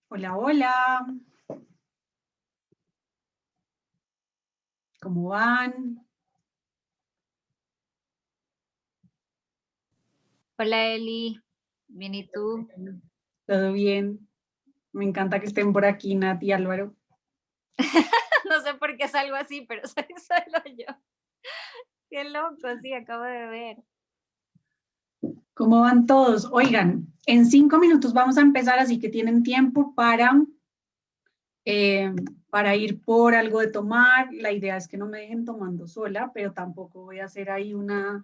Hola, hola. ¿Cómo van? Hola Eli, bien y tú. ¿Todo bien? Me encanta que estén por aquí, Nati y Álvaro. No sé por qué salgo así, pero soy solo yo. Qué loco, sí, acabo de ver. ¿Cómo van todos? Oigan, en 5 minutos vamos a empezar, así que tienen tiempo eh, para ir por algo de tomar. La idea es que no me dejen tomando sola, pero tampoco voy a hacer ahí una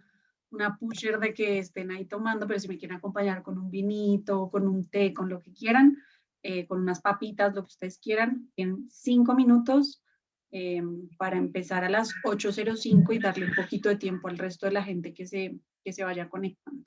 pusher de que estén ahí tomando, pero si me quieren acompañar con un vinito, con un té, con lo que quieran, con unas papitas, lo que ustedes quieran, en 5 minutos para empezar a las 8:05 y darle un poquito de tiempo al resto de la gente que se vaya conectando.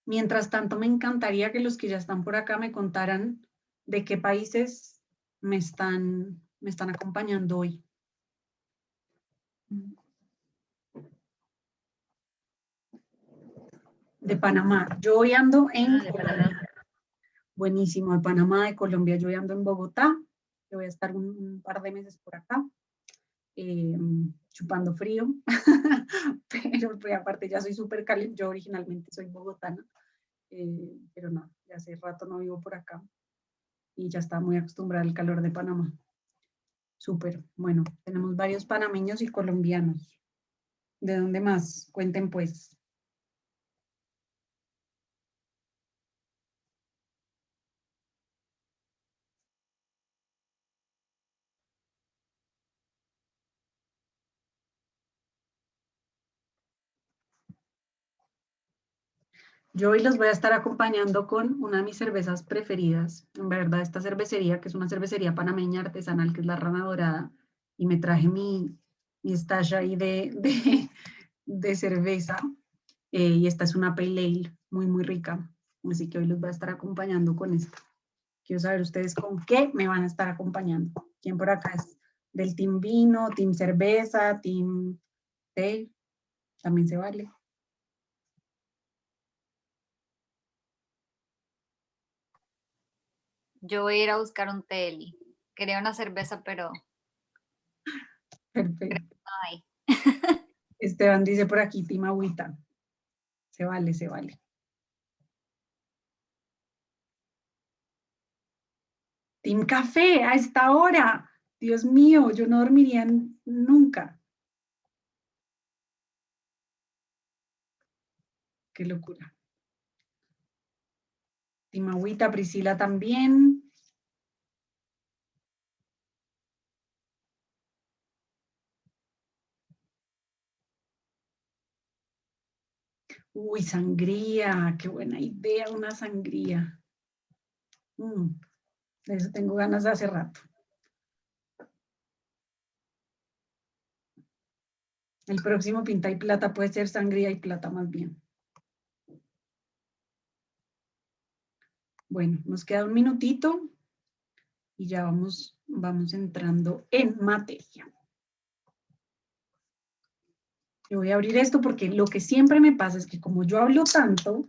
Mientras tanto, me encantaría que los que ya están por acá me contaran de qué países me están acompañando hoy. De Panamá. Yo hoy ando en De Colombia. Panamá. Buenísimo, de Panamá, de Colombia. Yo hoy ando en Bogotá. Yo voy a estar un par de meses por acá, eh, chupando frío. pero aparte ya soy súper caliente. Yo originalmente soy bogotana, pero no, ya hace rato no vivo por acá y ya está muy acostumbrada al calor de Panamá. Súper. Bueno, tenemos varios panameños y colombianos. ¿De dónde más? Cuenten pues. Yo hoy los voy a estar acompañando con una de mis cervezas preferidas. En verdad, esta cervecería, que es una cervecería panameña artesanal, que es la Rana Dorada, y me traje mi stash ahí de cerveza. Y esta es una Pale Ale, muy, muy rica. Así que hoy los voy a estar acompañando con esta. Quiero saber ustedes con qué me van a estar acompañando. ¿Quién por acá es del team vino, team cerveza, team té? También se vale. Yo voy a ir a buscar un té, Eli. Quería una cerveza, pero Perfecto. no hay. Esteban dice por aquí, team agüita. Se vale, se vale. Team Café a esta hora. Dios mío, yo no dormiría nunca. Qué locura. Team Agüita, Priscila también. Uy, sangría, qué buena idea, una sangría. De eso tengo ganas de hace rato. El próximo Pinta y Plata puede ser sangría y plata más bien. Bueno, nos queda un minutito y ya vamos entrando en materia. Yo voy a abrir esto porque lo que siempre me pasa es que como yo hablo tanto,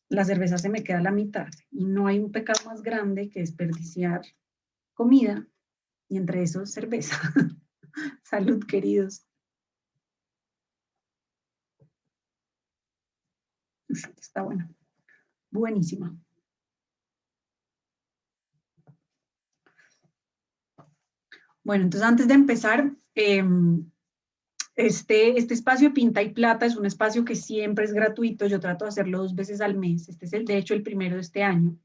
la cerveza se me queda a la mitad y no hay un pecado más grande que desperdiciar comida y entre eso cerveza. Salud, queridos. Está buena, buenísima. Bueno, entonces antes de empezar, este espacio Pinta y Plata es un espacio que siempre es gratuito. Yo trato de hacerlo 2 veces al mes. Este es de hecho el primero de este año.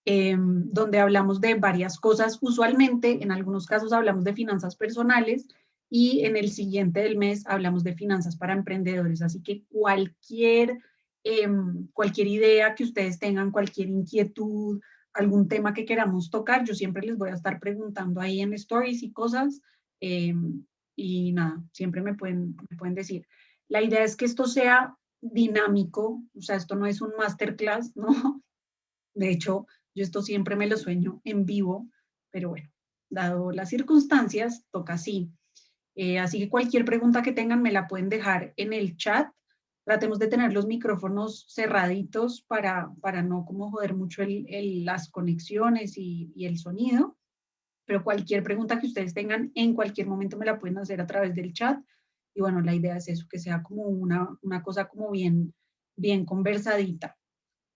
Donde hablamos de varias cosas. Usualmente, en algunos casos hablamos de finanzas personales y en el siguiente del mes hablamos de finanzas para emprendedores. Así que cualquier idea que ustedes tengan, cualquier inquietud, algún tema que queramos tocar, yo siempre les voy a estar preguntando ahí en stories y cosas. Y nada, siempre me pueden decir. La idea es que esto sea dinámico, o sea, esto no es un masterclass, ¿no? De hecho, Yo esto siempre me lo sueño en vivo, pero bueno, dado las circunstancias, toca así. Así que cualquier pregunta que tengan me la pueden dejar en el chat. Tratemos de tener los micrófonos cerraditos para no como joder mucho las conexiones y el sonido. Pero cualquier pregunta que ustedes tengan en cualquier momento me la pueden hacer a través del chat. Y bueno, la idea es eso, que sea como una cosa como bien conversadita.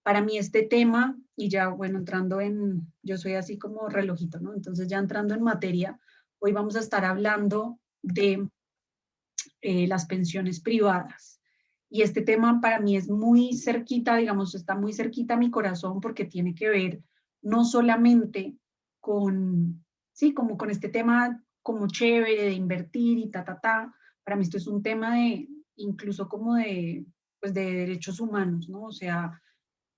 Para mí este tema, y ya bueno, yo soy así como relojito, ¿no? Entonces ya entrando en materia, hoy vamos a estar hablando de las pensiones privadas. Y este tema para mí es muy cerquita, digamos, está muy cerquita a mi corazón porque tiene que ver no solamente con, sí, como con este tema como chévere de invertir y ta. Para mí esto es un tema de, incluso como de, pues de derechos humanos, ¿no? O sea,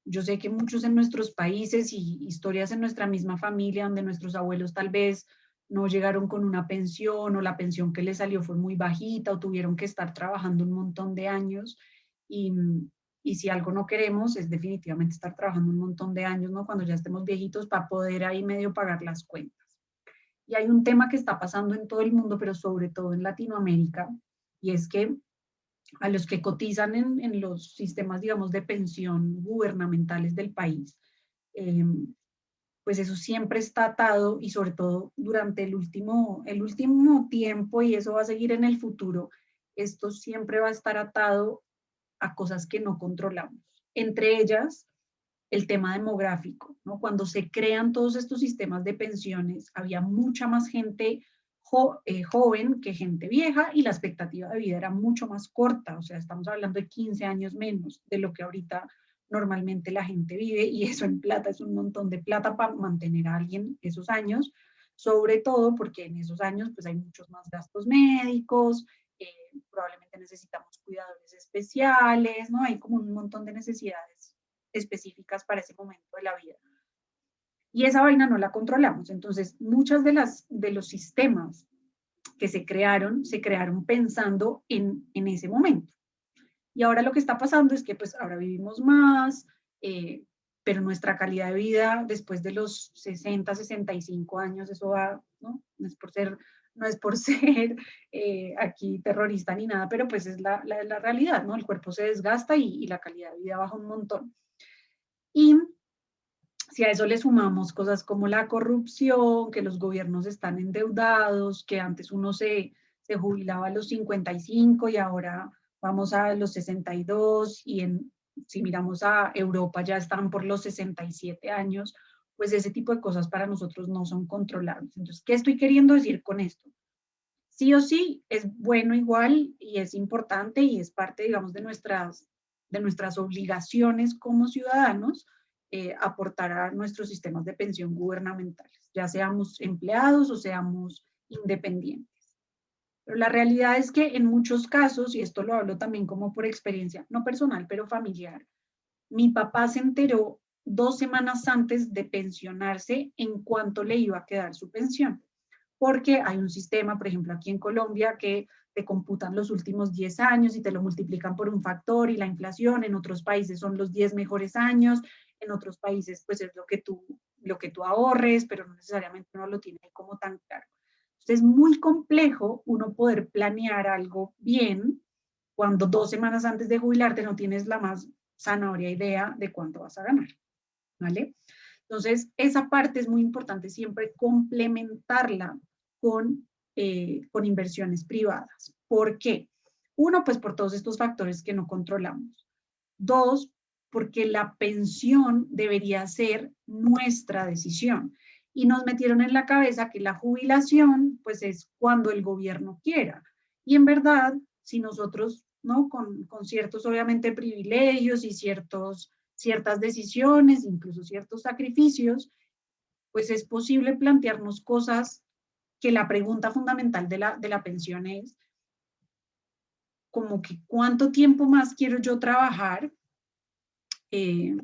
yo sé que muchos en nuestros países y historias en nuestra misma familia, donde nuestros abuelos tal vez no llegaron con una pensión o la pensión que les salió fue muy bajita o tuvieron que estar trabajando un montón de años. Y, y si algo no queremos es definitivamente estar trabajando un montón de años, ¿no? Cuando ya estemos viejitos para poder ahí medio pagar las cuentas. Y hay un tema que está pasando en todo el mundo, pero sobre todo en Latinoamérica, y es que a los que cotizan en los sistemas, digamos, de pensión gubernamentales del país, eh, pues eso siempre está atado y sobre todo durante el último tiempo, y eso va a seguir en el futuro, esto siempre va a estar atado a cosas que no controlamos. Entre ellas, el tema demográfico, ¿no? Cuando se crean todos estos sistemas de pensiones, había mucha más gente joven que gente vieja y la expectativa de vida era mucho más corta, o sea, estamos hablando de 15 años menos de lo que ahorita normalmente la gente vive y eso en plata es un montón de plata para mantener a alguien esos años, sobre todo porque en esos años pues hay muchos más gastos médicos, probablemente necesitamos cuidadores especiales, ¿no? Hay como un montón de necesidades específicas para ese momento de la vida. Y esa vaina no la controlamos. Entonces, muchas de los sistemas que se crearon pensando en ese momento. Y ahora lo que está pasando es que pues ahora vivimos más, pero nuestra calidad de vida después de los 60, 65 años, eso va, ¿no? No es por ser aquí terrorista ni nada, pero pues es la realidad, ¿no? El cuerpo se desgasta y la calidad de vida baja un montón. Y si a eso le sumamos cosas como la corrupción, que los gobiernos están endeudados, que antes uno se jubilaba a los 55 y ahora vamos a los 62 si miramos a Europa ya están por los 67 años, pues ese tipo de cosas para nosotros no son controlables. Entonces, ¿qué estoy queriendo decir con esto? Sí o sí es bueno igual y es importante y es parte, digamos, de nuestras obligaciones como ciudadanos, aportar a nuestros sistemas de pensión gubernamentales, ya seamos empleados o seamos independientes. Pero la realidad es que en muchos casos, y esto lo hablo también como por experiencia, no personal, pero familiar, mi papá se enteró 2 semanas antes de pensionarse en cuánto le iba a quedar su pensión, porque hay un sistema, por ejemplo, aquí en Colombia, que te computan los últimos 10 años y te lo multiplican por un factor y la inflación, en otros países son los 10 mejores años, en otros países pues es lo que tú ahorres, pero no necesariamente uno lo tiene como tan claro. Entonces es muy complejo uno poder planear algo bien cuando 2 semanas antes de jubilarte no tienes la más zanahoria idea de cuánto vas a ganar, ¿vale? Entonces, esa parte es muy importante siempre complementarla con inversiones privadas. ¿Por qué? Uno, pues por todos estos factores que no controlamos. Dos, porque la pensión debería ser nuestra decisión. Y nos metieron en la cabeza que la jubilación, pues es cuando el gobierno quiera. Y en verdad, si nosotros, ¿no? Con ciertos, obviamente, privilegios y ciertas decisiones, incluso ciertos sacrificios, pues es posible plantearnos cosas que la pregunta fundamental de la pensión es como que cuánto tiempo más quiero yo trabajar, eh,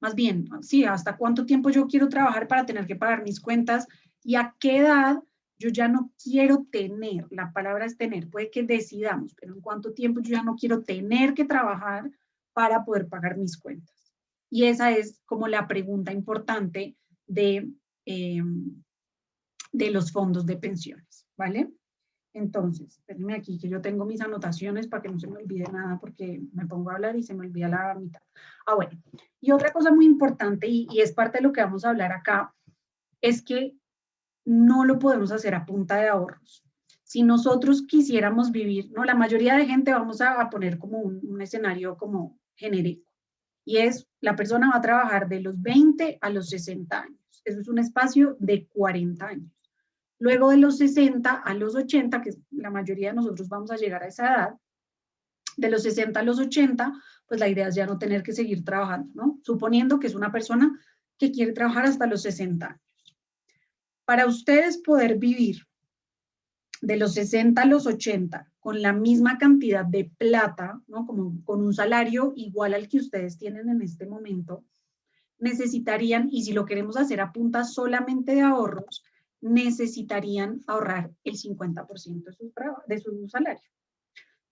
más bien, sí, hasta cuánto tiempo yo quiero trabajar para tener que pagar mis cuentas y a qué edad yo ya no quiero tener, la palabra es tener, puede que decidamos, pero en cuánto tiempo yo ya no quiero tener que trabajar para poder pagar mis cuentas. Y esa es como la pregunta importante de los fondos de pensiones, ¿vale? Entonces, espérenme aquí que yo tengo mis anotaciones para que no se me olvide nada porque me pongo a hablar y se me olvida la mitad. Ah, bueno. Y otra cosa muy importante y es parte de lo que vamos a hablar acá, es que no lo podemos hacer a punta de ahorros. Si nosotros quisiéramos vivir, no, la mayoría de gente vamos a poner como un escenario como genérico, y es la persona va a trabajar de los 20 a los 60 años. Eso es un espacio de 40 años. Luego de los 60 a los 80, que la mayoría de nosotros vamos a llegar a esa edad, de los 60 a los 80, pues la idea es ya no tener que seguir trabajando, ¿no? Suponiendo que es una persona que quiere trabajar hasta los 60 años. Para ustedes poder vivir de los 60 a los 80 con la misma cantidad de plata, ¿no? Como con un salario igual al que ustedes tienen en este momento, necesitarían, y si lo queremos hacer a punta solamente de ahorros, necesitarían ahorrar el 50% de su salario.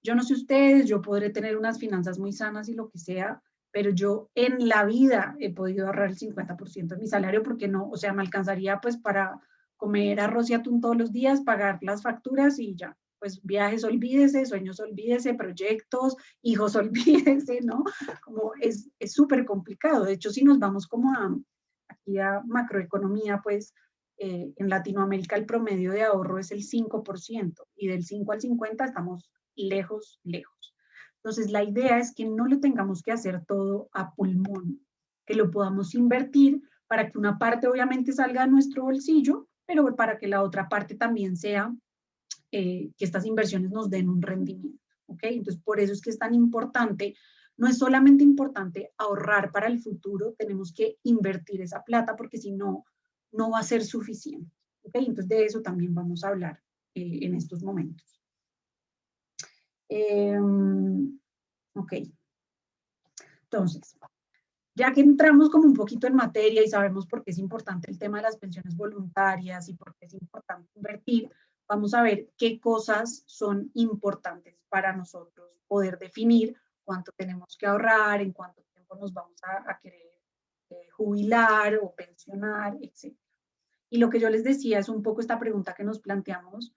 Yo no sé ustedes, yo podré tener unas finanzas muy sanas y lo que sea, pero yo en la vida he podido ahorrar el 50% de mi salario porque no, o sea, me alcanzaría pues para comer arroz y atún todos los días, pagar las facturas y ya. Pues viajes olvídese, sueños olvídese, proyectos, hijos olvídese, ¿no? Como es súper complicado. De hecho, si nos vamos como aquí a macroeconomía, pues en Latinoamérica el promedio de ahorro es el 5% y del 5 al 50 estamos lejos, lejos. Entonces, la idea es que no lo tengamos que hacer todo a pulmón, que lo podamos invertir para que una parte obviamente salga de nuestro bolsillo, pero para que la otra parte también sea que estas inversiones nos den un rendimiento. ¿Ok? Entonces, por eso es que es tan importante. No es solamente importante ahorrar para el futuro, tenemos que invertir esa plata porque si no, no va a ser suficiente. ¿Ok? Entonces, de eso también vamos a hablar en estos momentos. Ok. Entonces, ya que entramos como un poquito en materia y sabemos por qué es importante el tema de las pensiones voluntarias y por qué es importante invertir, vamos a ver qué cosas son importantes para nosotros poder definir cuánto tenemos que ahorrar, en cuánto tiempo nos vamos a querer jubilar o pensionar, etc. Y lo que yo les decía es un poco esta pregunta que nos planteamos: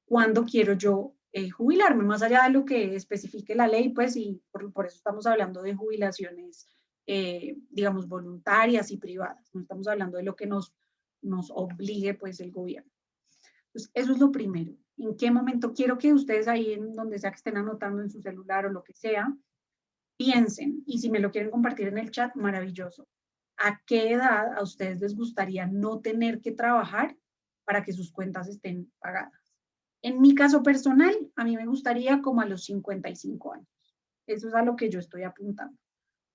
¿cuándo quiero yo jubilarme? Más allá de lo que especifique la ley, pues, y por eso estamos hablando de jubilaciones, digamos, voluntarias y privadas. No estamos hablando de lo que nos obligue, pues, el gobierno. Entonces, eso es lo primero. ¿En qué momento? Quiero que ustedes ahí, en donde sea que estén anotando en su celular o lo que sea, piensen, y si me lo quieren compartir en el chat, maravilloso. ¿A qué edad a ustedes les gustaría no tener que trabajar para que sus cuentas estén pagadas? En mi caso personal, a mí me gustaría como a los 55 años. Eso es a lo que yo estoy apuntando.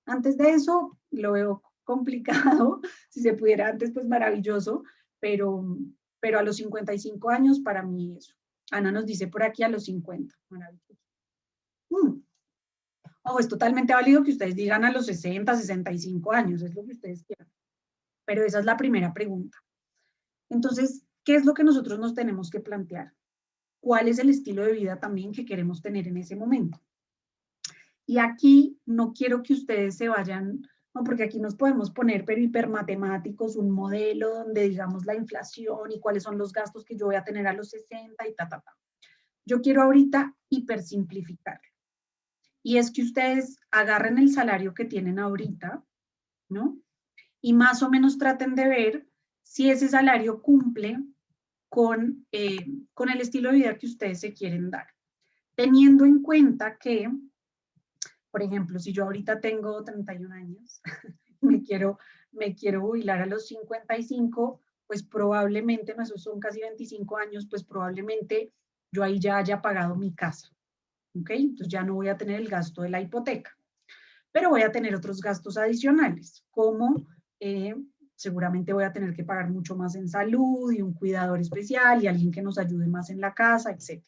Antes de eso, lo veo complicado. Si se pudiera antes, pues maravilloso, pero a los 55 años para mí eso. Ana nos dice por aquí a los 50. Maravilloso. Ojo, es totalmente válido que ustedes digan a los 60, 65 años, es lo que ustedes quieran. Pero esa es la primera pregunta. Entonces, ¿qué es lo que nosotros nos tenemos que plantear? ¿Cuál es el estilo de vida también que queremos tener en ese momento? Y aquí no quiero que ustedes se vayan, no, porque aquí nos podemos poner, pero hipermatemáticos, un modelo donde digamos la inflación y cuáles son los gastos que yo voy a tener a los 60 y ta. Yo quiero ahorita hipersimplificar. Y es que ustedes agarren el salario que tienen ahorita, ¿no? Y más o menos traten de ver si ese salario cumple con el estilo de vida que ustedes se quieren dar. Teniendo en cuenta que, por ejemplo, si yo ahorita tengo 31 años, me quiero jubilar a los 55, pues probablemente, no, esos son casi 25 años, pues probablemente yo ahí ya haya pagado mi casa. ¿Ok? Entonces ya no voy a tener el gasto de la hipoteca, pero voy a tener otros gastos adicionales, como seguramente voy a tener que pagar mucho más en salud y un cuidador especial y alguien que nos ayude más en la casa, etc.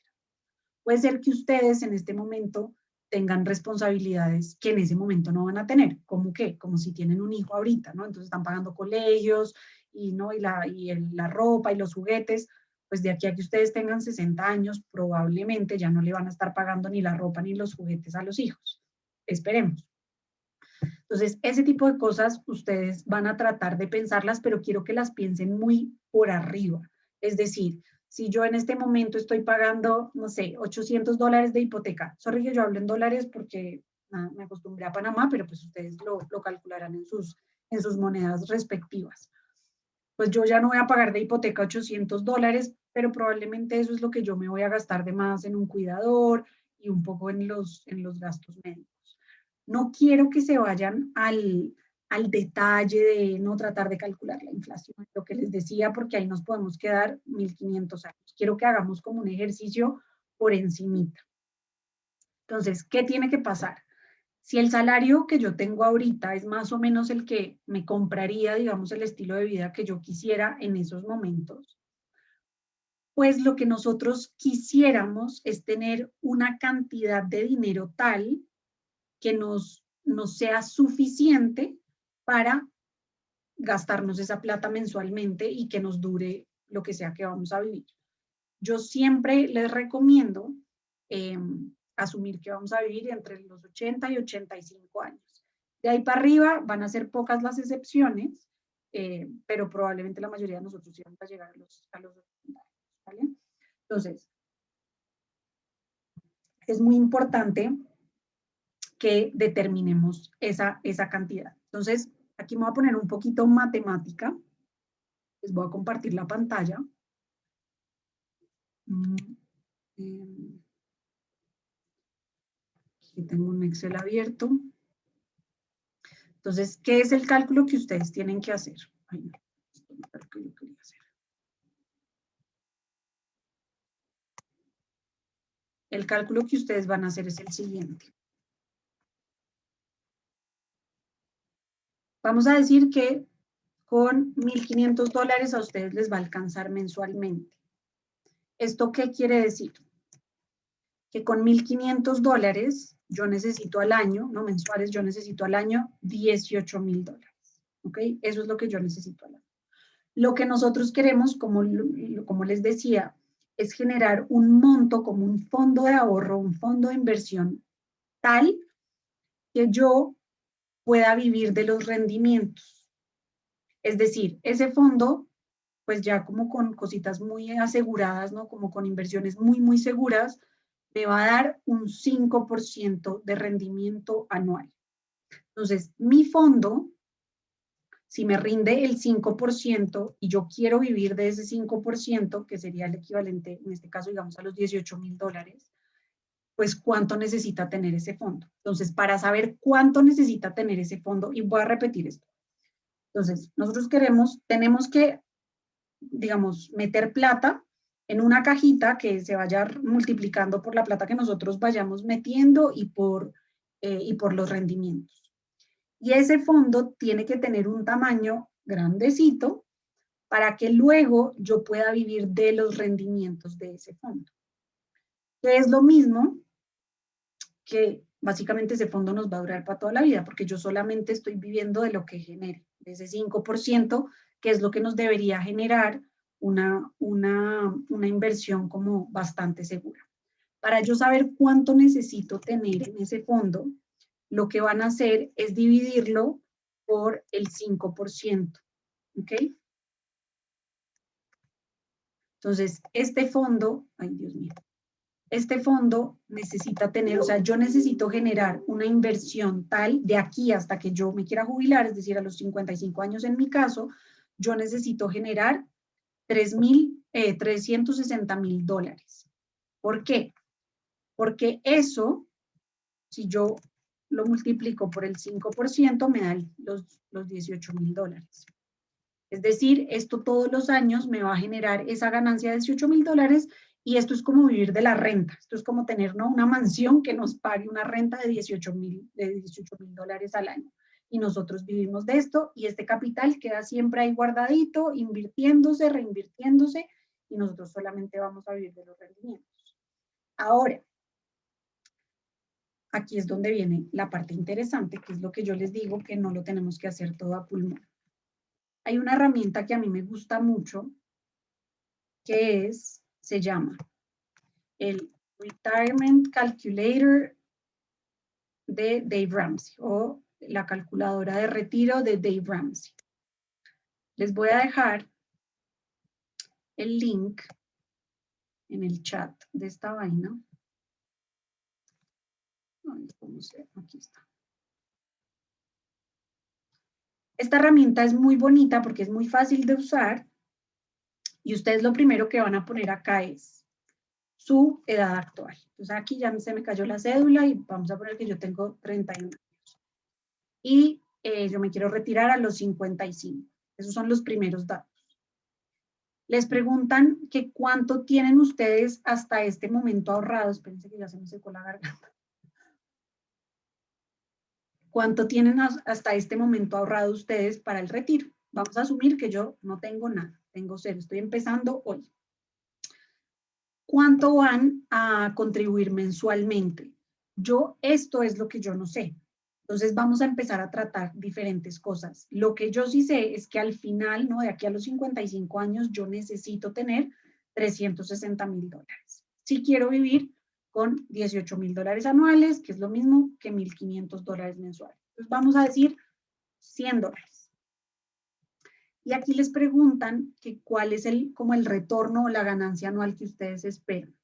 Puede ser que ustedes en este momento tengan responsabilidades que en ese momento no van a tener, como que, como si tienen un hijo ahorita, ¿no? Entonces están pagando colegios y, ¿no? la ropa y los juguetes, pues de aquí a que ustedes tengan 60 años, probablemente ya no le van a estar pagando ni la ropa ni los juguetes a los hijos. Esperemos. Entonces, ese tipo de cosas ustedes van a tratar de pensarlas, pero quiero que las piensen muy por arriba. Es decir, si yo en este momento estoy pagando, no sé, $800 de hipoteca, sorry que yo hablo en dólares porque me acostumbré a Panamá, pero pues ustedes lo calcularán en sus monedas respectivas. Pues yo ya no voy a pagar de hipoteca $800, pero probablemente eso es lo que yo me voy a gastar de más en un cuidador y un poco en los gastos médicos. No quiero que se vayan al detalle de no tratar de calcular la inflación, lo que les decía, porque ahí nos podemos quedar 1500 años. Quiero que hagamos como un ejercicio por encimita. Entonces, ¿qué tiene que pasar? Si el salario que yo tengo ahorita es más o menos el que me compraría, digamos, el estilo de vida que yo quisiera en esos momentos, pues lo que nosotros quisiéramos es tener una cantidad de dinero tal que nos sea suficiente para gastarnos esa plata mensualmente y que nos dure lo que sea que vamos a vivir. Yo siempre les recomiendo asumir que vamos a vivir entre los 80 y 85 años. De ahí para arriba van a ser pocas las excepciones, pero probablemente la mayoría de nosotros sí vamos a llegar a los 80 años, ¿vale? Entonces, es muy importante que determinemos esa cantidad. Entonces, aquí me voy a poner un poquito matemática. Les voy a compartir la pantalla. Aquí tengo un Excel abierto. Entonces, ¿qué es el cálculo que ustedes tienen que hacer? Ay, no, esto no era lo que yo quería hacer. El cálculo que ustedes van a hacer es el siguiente. Vamos a decir que con $1,500 a ustedes les va a alcanzar mensualmente. ¿Esto qué quiere decir? Que con $1,500 yo necesito al año, no mensuales, yo necesito al año $18,000. ¿Ok? Eso es lo que yo necesito al año. Lo que nosotros queremos, como les decía, es generar un monto como un fondo de ahorro, un fondo de inversión tal que yo pueda vivir de los rendimientos. Es decir, ese fondo, pues ya como con cositas muy aseguradas, ¿no? Como con inversiones muy, muy seguras, me va a dar un 5% de rendimiento anual. Entonces, mi fondo, si me rinde el 5% y yo quiero vivir de ese 5%, que sería el equivalente, en este caso, digamos, a los $18,000, pues cuánto necesita tener ese fondo. Entonces, para saber cuánto necesita tener ese fondo, y voy a repetir esto. Entonces, nosotros tenemos que, digamos, meter plata en una cajita que se vaya multiplicando por la plata que nosotros vayamos metiendo y por los rendimientos. Y ese fondo tiene que tener un tamaño grandecito para que luego yo pueda vivir de los rendimientos de ese fondo. Que es lo mismo que básicamente ese fondo nos va a durar para toda la vida, porque yo solamente estoy viviendo de lo que genere, de ese 5%, que es lo que nos debería generar una inversión como bastante segura. Para yo saber cuánto necesito tener en ese fondo, lo que van a hacer es dividirlo por el 5%. ¿Ok? Entonces, este fondo, ay Dios mío, este fondo necesita tener, o sea, yo necesito generar una inversión tal de aquí hasta que yo me quiera jubilar, es decir, a los 55 años en mi caso, yo necesito generar $360,000. ¿Por qué? Porque eso, si yo lo multiplico por el 5%, me da los $18,000. Es decir, esto todos los años me va a generar esa ganancia de $18,000 y esto es como vivir de la renta. Esto es como tener, ¿no?, una mansión que nos pague una renta de $18,000 al año. Y nosotros vivimos de esto y este capital queda siempre ahí guardadito, invirtiéndose, reinvirtiéndose y nosotros solamente vamos a vivir de los rendimientos. Ahora, aquí es donde viene la parte interesante, que es lo que yo les digo, que no lo tenemos que hacer todo a pulmón. Hay una herramienta que a mí me gusta mucho, que se llama el Retirement Calculator de Dave Ramsey, o la calculadora de retiro de Dave Ramsey. Les voy a dejar el link en el chat de esta vaina. Aquí está. Esta herramienta es muy bonita porque es muy fácil de usar y ustedes lo primero que van a poner acá es su edad actual. Entonces aquí ya se me cayó la cédula y vamos a poner que yo tengo 31 años. Y yo me quiero retirar a los 55. Esos son los primeros datos. Les preguntan que cuánto tienen ustedes hasta este momento ahorrado. Espérense que ya se me secó la garganta. ¿Cuánto tienen hasta este momento ahorrado ustedes para el retiro? Vamos a asumir que yo no tengo nada, tengo cero, estoy empezando hoy. ¿Cuánto van a contribuir mensualmente? Esto es lo que yo no sé. Entonces vamos a empezar a tratar diferentes cosas. Lo que yo sí sé es que al final, ¿no? De aquí a los 55 años, yo necesito tener $360,000. Si quiero vivir con $18,000 anuales, que es lo mismo que $1,500 mensuales. Entonces vamos a decir $100. Y aquí les preguntan que cuál es como el retorno o la ganancia anual que ustedes esperan.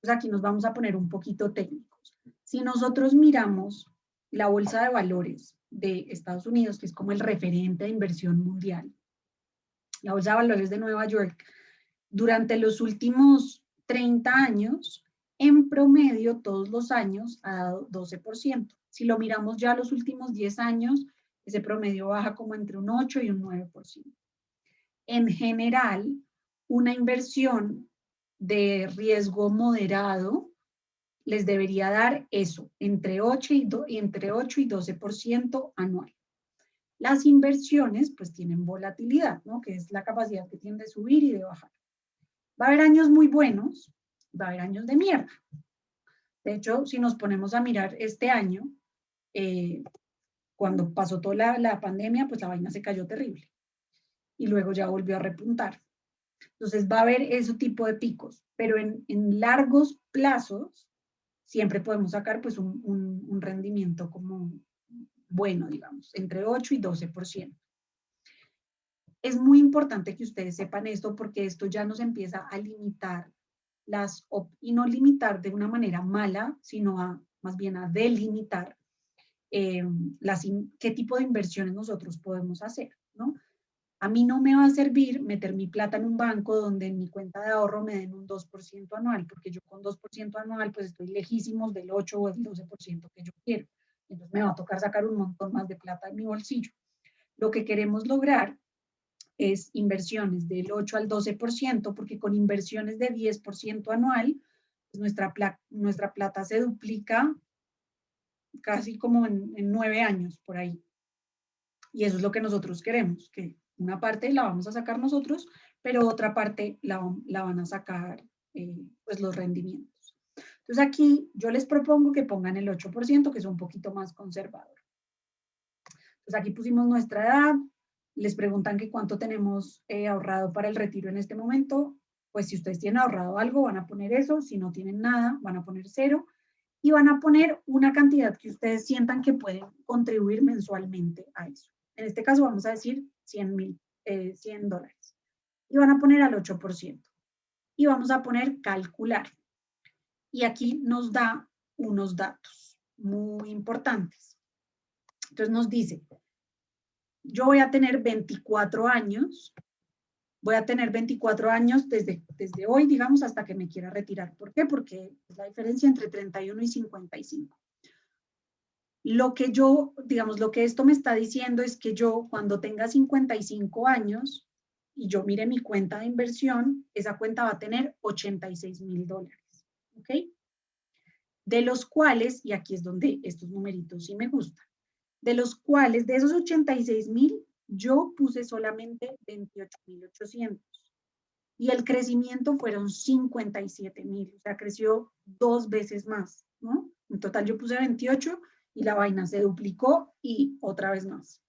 Pues aquí nos vamos a poner un poquito técnicos. Si nosotros miramos la bolsa de valores de Estados Unidos, que es como el referente de inversión mundial, la bolsa de valores de Nueva York, durante los últimos 30 años, en promedio, todos los años, ha dado 12%. Si lo miramos ya los últimos 10 años, ese promedio baja como entre un 8 y un 9%. En general, una inversión de riesgo moderado les debería dar eso, entre 8 y 12% anual. Las inversiones, pues, tienen volatilidad, ¿no? Que es la capacidad que tienen de subir y de bajar. Va a haber años muy buenos, va a haber años de mierda. De hecho, si nos ponemos a mirar este año, cuando pasó toda la pandemia, pues la vaina se cayó terrible. Y luego ya volvió a repuntar. Entonces va a haber ese tipo de picos, pero en largos plazos siempre podemos sacar pues un rendimiento como bueno, digamos, entre 8 y 12%. Es muy importante que ustedes sepan esto porque esto ya nos empieza a limitar y no limitar de una manera mala, sino más bien a delimitar qué tipo de inversiones nosotros podemos hacer, ¿no? A mí no me va a servir meter mi plata en un banco donde en mi cuenta de ahorro me den un 2% anual, porque yo con 2% anual pues estoy lejísimos del 8 o del 12% que yo quiero. Entonces me va a tocar sacar un montón más de plata en mi bolsillo. Lo que queremos lograr es inversiones del 8 al 12%, porque con inversiones de 10% anual, pues nuestra plata se duplica casi como en 9 años por ahí. Y eso es lo que nosotros queremos, que una parte la vamos a sacar nosotros, pero otra parte la van a sacar pues los rendimientos. Entonces aquí yo les propongo que pongan el 8%, que es un poquito más conservador. Entonces aquí pusimos nuestra edad, les preguntan que cuánto tenemos ahorrado para el retiro en este momento. Pues si ustedes tienen ahorrado algo, van a poner eso. Si no tienen nada, van a poner 0. Y van a poner una cantidad que ustedes sientan que pueden contribuir mensualmente a eso. En este caso vamos a decir $100,000. Y van a poner al 8%. Y vamos a poner calcular. Y aquí nos da unos datos muy importantes. Entonces nos dice, yo voy a tener 24 años, desde hoy, digamos, hasta que me quiera retirar. ¿Por qué? Porque es la diferencia entre 31 y 55. Lo que esto me está diciendo es que yo, cuando tenga 55 años y yo mire mi cuenta de inversión, esa cuenta va a tener $86,000. ¿Ok? De los cuales, y aquí es donde estos numeritos sí me gustan, de los cuales, de esos 86,000, yo puse solamente 28,800. Y el crecimiento fueron 57,000, o sea, creció 2 veces más, ¿no? En total yo puse 28 y la vaina se duplicó y otra vez más.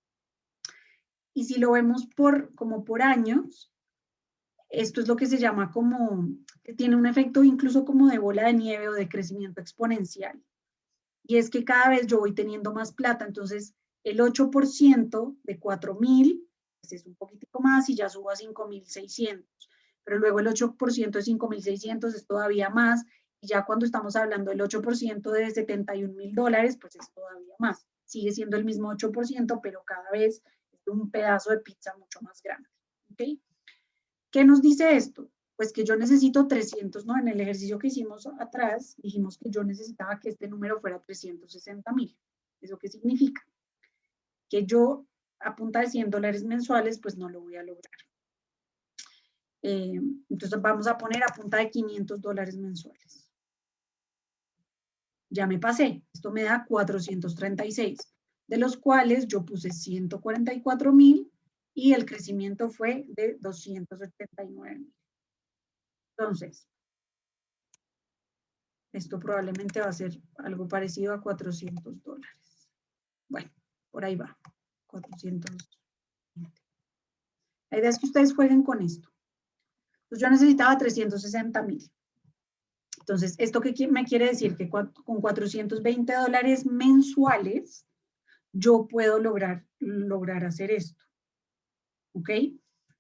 Y si lo vemos como por años, esto es lo que se llama tiene un efecto incluso como de bola de nieve o de crecimiento exponencial. Y es que cada vez yo voy teniendo más plata, entonces el 8% de 4.000, pues es un poquitico más y ya subo a 5.600. Pero luego el 8% de 5.600 es todavía más, y ya cuando estamos hablando del 8% de $71.000, pues es todavía más. Sigue siendo el mismo 8%, pero cada vez es un pedazo de pizza mucho más grande. ¿Okay? ¿Qué nos dice esto? Pues que yo necesito 300, ¿no? En el ejercicio que hicimos atrás, dijimos que yo necesitaba que este número fuera 360.000. ¿Eso qué significa? Que yo a punta de $100 mensuales, pues no lo voy a lograr. Entonces vamos a poner a punta de $500 mensuales. Ya me pasé, esto me da 436, de los cuales yo puse 144.000 y el crecimiento fue de 289.000. Entonces, esto probablemente va a ser algo parecido a $400. Bueno, por ahí va, 420. La idea es que ustedes jueguen con esto. Pues yo necesitaba 360.000. Entonces, ¿esto qué me quiere decir? Que con $420 mensuales yo puedo lograr hacer esto. ¿Ok?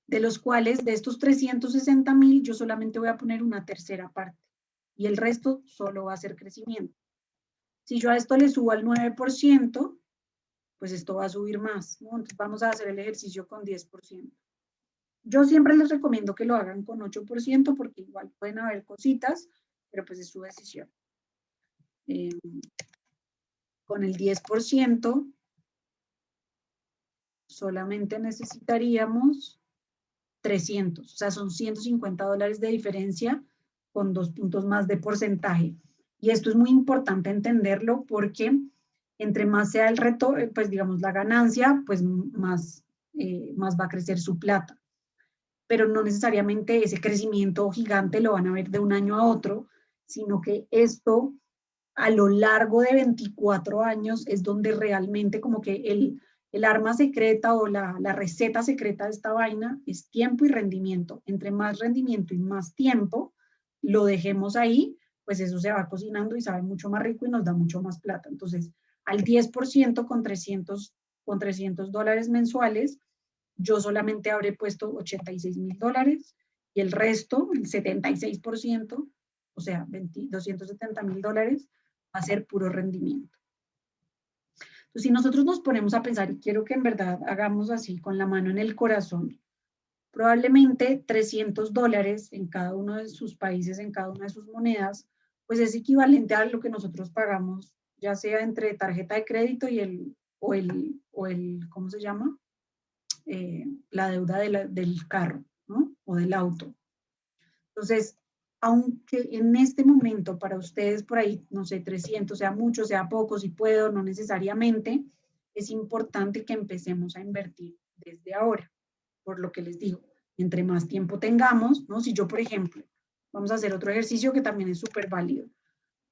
De los cuales, de estos 360.000, yo solamente voy a poner una tercera parte. Y el resto solo va a ser crecimiento. Si yo a esto le subo al 9%, pues esto va a subir más, ¿no? Entonces vamos a hacer el ejercicio con 10%. Yo siempre les recomiendo que lo hagan con 8% porque igual pueden haber cositas, pero pues es su decisión. Con el 10% solamente necesitaríamos 300, o sea, son $150 de diferencia con 2 puntos más de porcentaje. Y esto es muy importante entenderlo porque entre más sea el reto, pues digamos la ganancia, pues más va a crecer su plata. Pero no necesariamente ese crecimiento gigante lo van a ver de un año a otro, sino que esto a lo largo de 24 años es donde realmente como que el arma secreta o la receta secreta de esta vaina es tiempo y rendimiento. Entre más rendimiento y más tiempo lo dejemos ahí, pues eso se va cocinando y sabe mucho más rico y nos da mucho más plata. Entonces, al 10% con $300 mensuales, yo solamente habré puesto $86.000 y el resto, el 76%, o sea, $270.000, va a ser puro rendimiento. Entonces, si nosotros nos ponemos a pensar, y quiero que en verdad hagamos así, con la mano en el corazón, probablemente $300 en cada uno de sus países, en cada una de sus monedas, pues es equivalente a lo que nosotros pagamos, ya sea entre tarjeta de crédito y ¿cómo se llama? La deuda del carro, ¿no? O del auto. Entonces, aunque en este momento para ustedes por ahí, no sé, 300, sea mucho, sea poco, si puedo, no necesariamente, es importante que empecemos a invertir desde ahora, por lo que les digo, entre más tiempo tengamos, ¿no? Si yo, por ejemplo, vamos a hacer otro ejercicio que también es súper válido.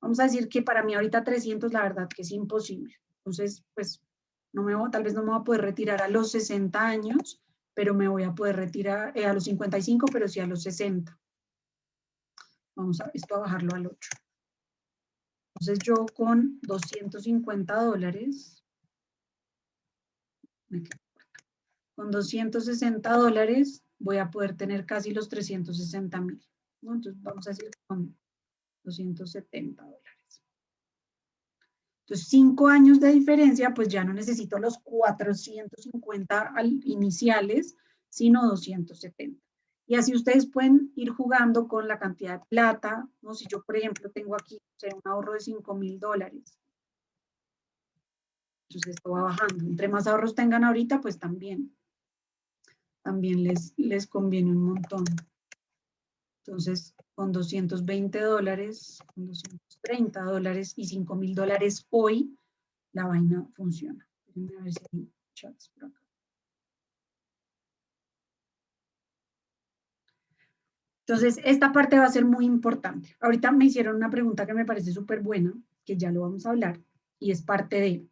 Vamos a decir que para mí ahorita 300, la verdad que es imposible. Entonces, pues, tal vez no me voy a poder retirar a los 60 años, pero me voy a poder retirar a los 55, pero sí a los 60. Vamos a esto a bajarlo al 8. Entonces yo con $250, con $260 voy a poder tener casi los 360.000, ¿no? Entonces vamos a decir con $270. Entonces 5 años de diferencia, pues ya no necesito los 450 iniciales, sino 270. Y así ustedes pueden ir jugando con la cantidad de plata, ¿no? Si yo, por ejemplo, tengo aquí, o sea, un ahorro de $5.000, entonces esto va bajando. Entre más ahorros tengan ahorita, pues también les conviene un montón. Entonces, con $220, con $230 y $5.000 hoy, la vaina funciona. Déjenme ver si hay chats por acá. Entonces, esta parte va a ser muy importante. Ahorita me hicieron una pregunta que me parece súper buena, que ya lo vamos a hablar, y es parte de.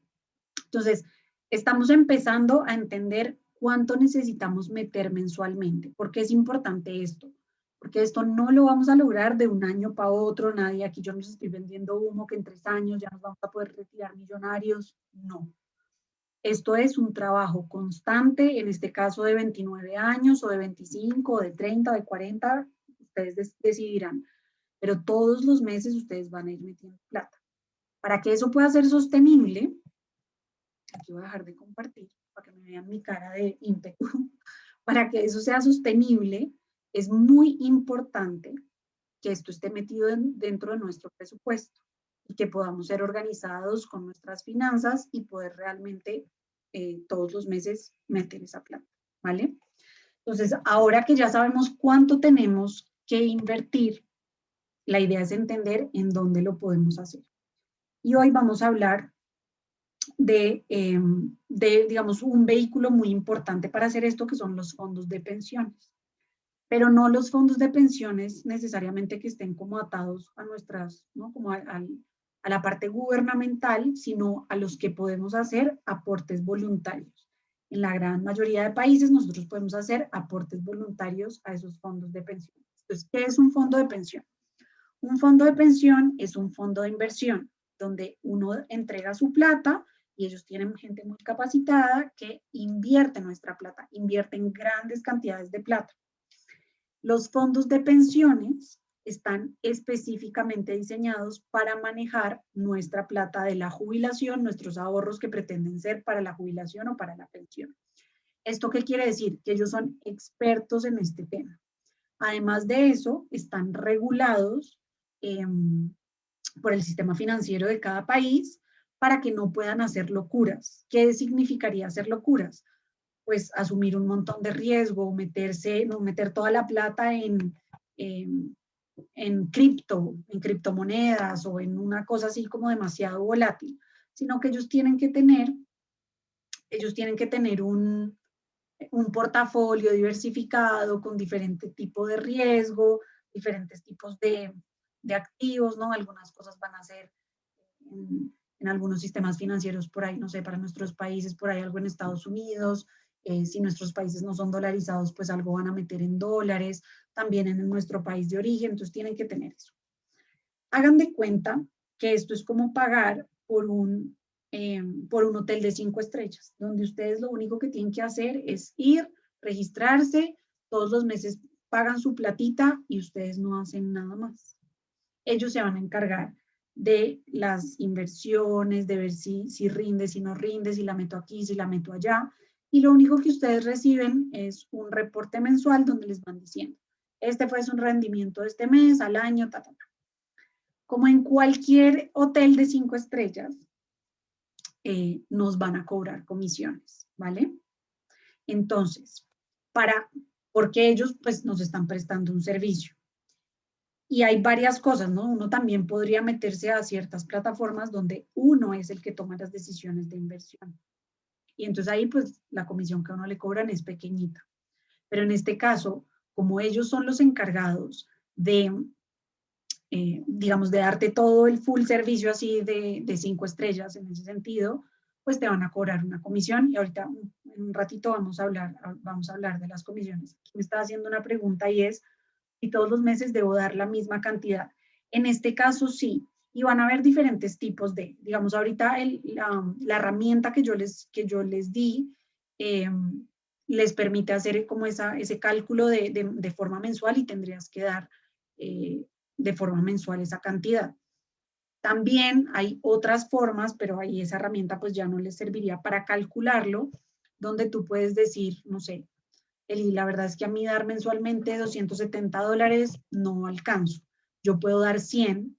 Entonces, estamos empezando a entender cuánto necesitamos meter mensualmente. ¿Por qué es importante esto? Porque esto no lo vamos a lograr de un año para otro. Nadie aquí, yo no les estoy vendiendo humo que en 3 años ya nos vamos a poder retirar millonarios. No. Esto es un trabajo constante, en este caso de 29 años o de 25 o de 30 o de 40, ustedes decidirán, pero todos los meses ustedes van a ir metiendo plata. Para que eso pueda ser sostenible, aquí voy a dejar de compartir para que me vean mi cara de ímpetu, para que eso sea sostenible, es muy importante que esto esté metido dentro de nuestro presupuesto y que podamos ser organizados con nuestras finanzas y poder realmente todos los meses meter esa plata, ¿vale? Entonces, ahora que ya sabemos cuánto tenemos que invertir, la idea es entender en dónde lo podemos hacer. Y hoy vamos a hablar digamos, un vehículo muy importante para hacer esto, que son los fondos de pensiones. Pero no los fondos de pensiones necesariamente que estén como atados a nuestras, ¿no? Como a la parte gubernamental, sino a los que podemos hacer aportes voluntarios. En la gran mayoría de países nosotros podemos hacer aportes voluntarios a esos fondos de pensiones. Entonces, ¿qué es un fondo de pensión? Un fondo de pensión es un fondo de inversión donde uno entrega su plata y ellos tienen gente muy capacitada que invierte nuestra plata, invierte en grandes cantidades de plata. Los fondos de pensiones están específicamente diseñados para manejar nuestra plata de la jubilación, nuestros ahorros que pretenden ser para la jubilación o para la pensión. ¿Esto qué quiere decir? Que ellos son expertos en este tema. Además de eso, están regulados por el sistema financiero de cada país para que no puedan hacer locuras. ¿Qué significaría hacer locuras? Pues asumir un montón de riesgo, meter toda la plata en criptomonedas o en una cosa así como demasiado volátil, sino que ellos tienen que tener un portafolio diversificado con diferentes tipos de riesgo, diferentes tipos de activos, ¿no? Algunas cosas van a ser en algunos sistemas financieros por ahí, no sé, para nuestros países, por ahí algo en Estados Unidos, si nuestros países no son dolarizados, pues algo van a meter en dólares, también en nuestro país de origen, entonces tienen que tener eso. Hagan de cuenta que esto es como pagar por un hotel de 5 estrellas, donde ustedes lo único que tienen que hacer es ir, registrarse, todos los meses pagan su platita y ustedes no hacen nada más. Ellos se van a encargar de las inversiones, de ver si rinde, si no rinde, si la meto aquí, si la meto allá. Y lo único que ustedes reciben es un reporte mensual donde les van diciendo, este fue su rendimiento de este mes, al año, ta, ta, ta. Como en cualquier hotel de 5 estrellas, nos van a cobrar comisiones, ¿vale? Entonces, porque ellos pues nos están prestando un servicio. Y hay varias cosas, ¿no? Uno también podría meterse a ciertas plataformas donde uno es el que toma las decisiones de inversión. Y entonces ahí pues la comisión que a uno le cobran es pequeñita. Pero en este caso, como ellos son los encargados de, digamos, de darte todo el full servicio así de 5 estrellas en ese sentido, pues te van a cobrar una comisión y ahorita en un ratito vamos a hablar de las comisiones. Aquí me está haciendo una pregunta y es, y todos los meses debo dar la misma cantidad. En este caso sí, y van a haber diferentes tipos de, digamos, ahorita la herramienta que yo les di les permite hacer como ese cálculo de forma mensual y tendrías que dar de forma mensual esa cantidad. También hay otras formas, pero ahí esa herramienta pues ya no les serviría para calcularlo, donde tú puedes decir, no sé, y la verdad es que a mí dar mensualmente $270 no alcanzo. Yo puedo dar 100,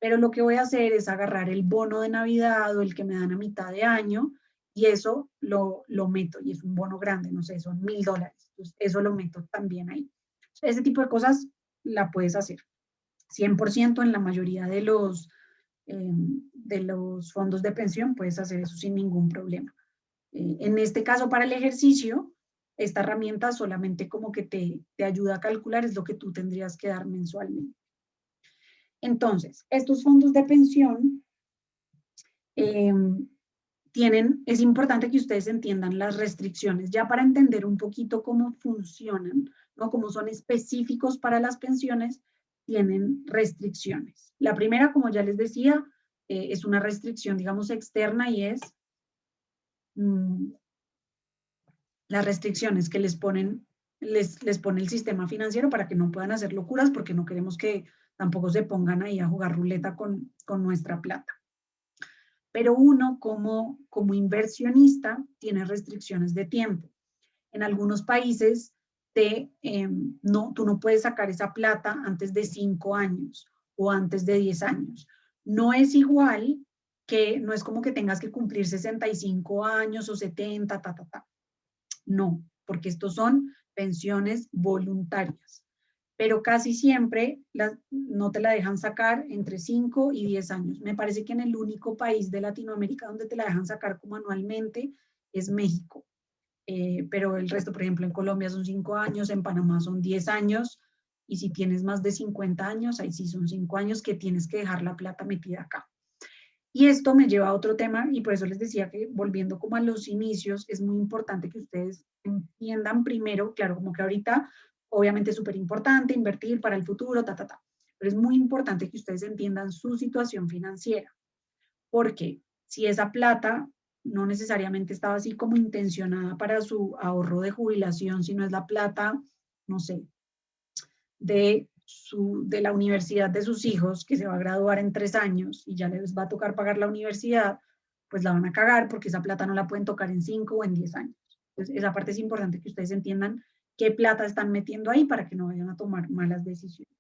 pero lo que voy a hacer es agarrar el bono de Navidad o el que me dan a mitad de año y eso lo meto y es un bono grande, no sé, son $1000. Entonces, eso lo meto también ahí. Ese tipo de cosas la puedes hacer. 100% en la mayoría de los fondos de pensión puedes hacer eso sin ningún problema. En este caso, para el ejercicio, esta herramienta solamente como que te ayuda a calcular es lo que tú tendrías que dar mensualmente. Entonces, estos fondos de pensión es importante que ustedes entiendan las restricciones, ya para entender un poquito cómo funcionan, ¿no? Cómo son específicos para las pensiones, tienen restricciones. La primera, como ya les decía, es una restricción, digamos, externa y es las restricciones que les pone el sistema financiero para que no puedan hacer locuras, porque no queremos que tampoco se pongan ahí a jugar ruleta con nuestra plata. Pero uno como inversionista tiene restricciones de tiempo. En algunos países tú no puedes sacar esa plata antes de 5 años o antes de 10 años. No es igual que, no es como que tengas que cumplir 65 años o 70, No, porque estos son pensiones voluntarias. Pero casi siempre no te la dejan sacar entre 5 y 10 años. Me parece que en el único país de Latinoamérica donde te la dejan sacar como anualmente es México. Pero el resto, por ejemplo, en Colombia son 5 años, en Panamá son 10 años, y si tienes más de 50 años, ahí sí son 5 años que tienes que dejar la plata metida acá. Y esto me lleva a otro tema, y por eso les decía que volviendo como a los inicios, es muy importante que ustedes entiendan primero, claro, como que ahorita obviamente es súper importante invertir para el futuro, pero es muy importante que ustedes entiendan su situación financiera, porque si esa plata no necesariamente estaba así como intencionada para su ahorro de jubilación, sino es la plata, no sé, de la universidad de sus hijos, que se va a graduar en 3 años y ya les va a tocar pagar la universidad, pues la van a cagar porque esa plata no la pueden tocar en 5 o en 10 años. Entonces, esa parte es importante que ustedes entiendan qué plata están metiendo ahí para que no vayan a tomar malas decisiones.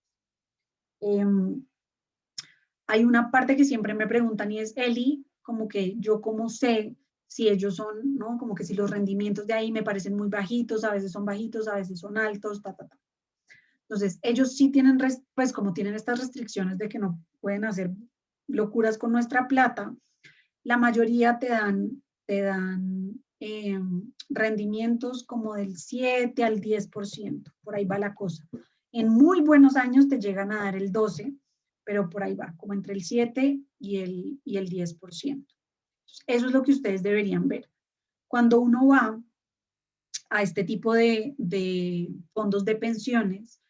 Hay una parte que siempre me preguntan y es, Eli, como que yo cómo sé si ellos son, ¿no? Como que si los rendimientos de ahí me parecen muy bajitos, a veces son bajitos, a veces son altos, Entonces, ellos sí tienen, pues como tienen estas restricciones de que no pueden hacer locuras con nuestra plata, la mayoría te dan rendimientos como del 7 al 10%, por ahí va la cosa. En muy buenos años te llegan a dar el 12%, pero por ahí va, como entre el 7 y el 10%. Eso es lo que ustedes deberían ver. Cuando uno va a este tipo de fondos de pensiones,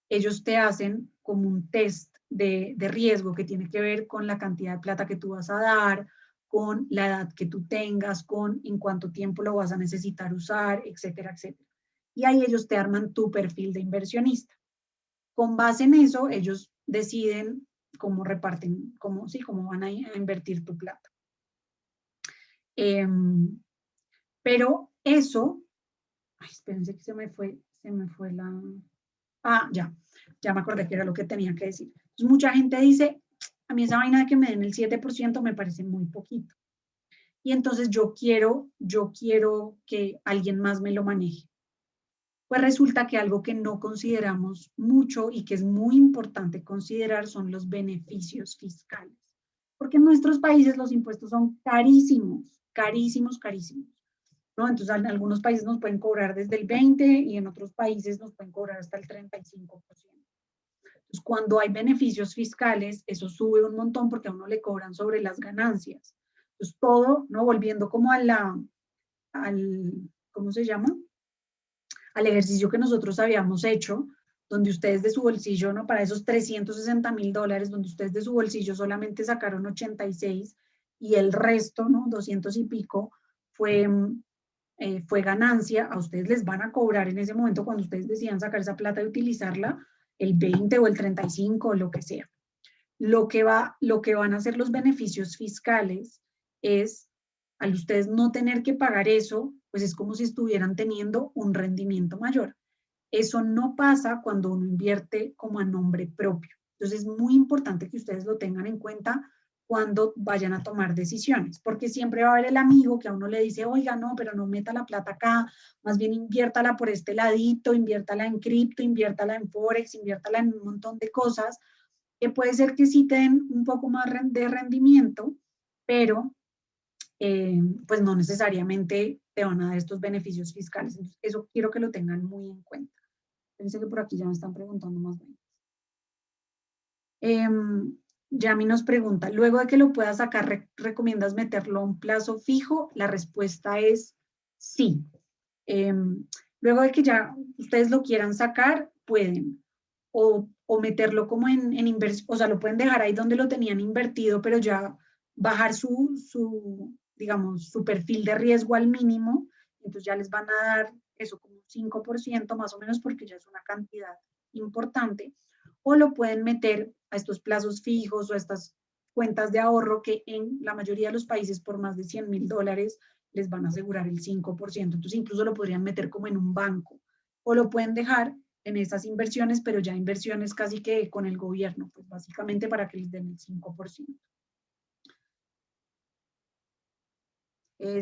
ellos te hacen como un test de riesgo que tiene que ver con la cantidad de plata que tú vas a dar, con la edad que tú tengas, con en cuánto tiempo lo vas a necesitar usar, etcétera, etcétera. Y ahí ellos te arman tu perfil de inversionista. Con base en eso, ellos deciden cómo reparten, cómo van a invertir tu plata. Pero eso, espérense que se me fue la... ya me acordé que era lo que tenía que decir. Entonces, mucha gente dice, a mí esa vaina de que me den el 7% me parece muy poquito. Y entonces yo quiero que alguien más me lo maneje. Pues resulta que algo que no consideramos mucho y que es muy importante considerar son los beneficios fiscales. Porque en nuestros países los impuestos son carísimos, carísimos, carísimos. ¿No? Entonces, en algunos países nos pueden cobrar desde el 20% y en otros países nos pueden cobrar hasta el 35%. Entonces, cuando hay beneficios fiscales, eso sube un montón porque a uno le cobran sobre las ganancias. Entonces, todo, ¿no? Volviendo como ¿cómo se llama? Al ejercicio que nosotros habíamos hecho, donde ustedes de su bolsillo, ¿no? Para esos $360,000, donde ustedes de su bolsillo solamente sacaron 86 y el resto, ¿no? 200 y pico, fue ganancia, a ustedes les van a cobrar en ese momento cuando ustedes decidan sacar esa plata y utilizarla, el 20 o el 35 o lo que sea. Lo que van a hacer los beneficios fiscales es, al ustedes no tener que pagar eso, pues es como si estuvieran teniendo un rendimiento mayor. Eso no pasa cuando uno invierte como a nombre propio. Entonces es muy importante que ustedes lo tengan en cuenta cuando vayan a tomar decisiones, porque siempre va a haber el amigo que a uno le dice, oiga, no, pero no meta la plata acá, más bien inviértala por este ladito, inviértala en cripto, inviértala en forex, inviértala en un montón de cosas, que puede ser que sí te den un poco más de rendimiento, pero pues no necesariamente te van a dar estos beneficios fiscales. Entonces, eso quiero que lo tengan muy en cuenta. Pensé que por aquí ya me están preguntando más bien. Yami nos pregunta, luego de que lo puedas sacar, ¿recomiendas meterlo a un plazo fijo? La respuesta es sí. Luego de que ya ustedes lo quieran sacar, pueden o meterlo como en inversión, o sea, lo pueden dejar ahí donde lo tenían invertido, pero ya bajar digamos, su perfil de riesgo al mínimo, entonces ya les van a dar eso como 5% más o menos porque ya es una cantidad importante, o lo pueden meter a estos plazos fijos o a estas cuentas de ahorro que en la mayoría de los países por más de $100,000 les van a asegurar el 5%. Entonces incluso lo podrían meter como en un banco o lo pueden dejar en esas inversiones, pero ya inversiones casi que con el gobierno, pues básicamente para que les den el 5%.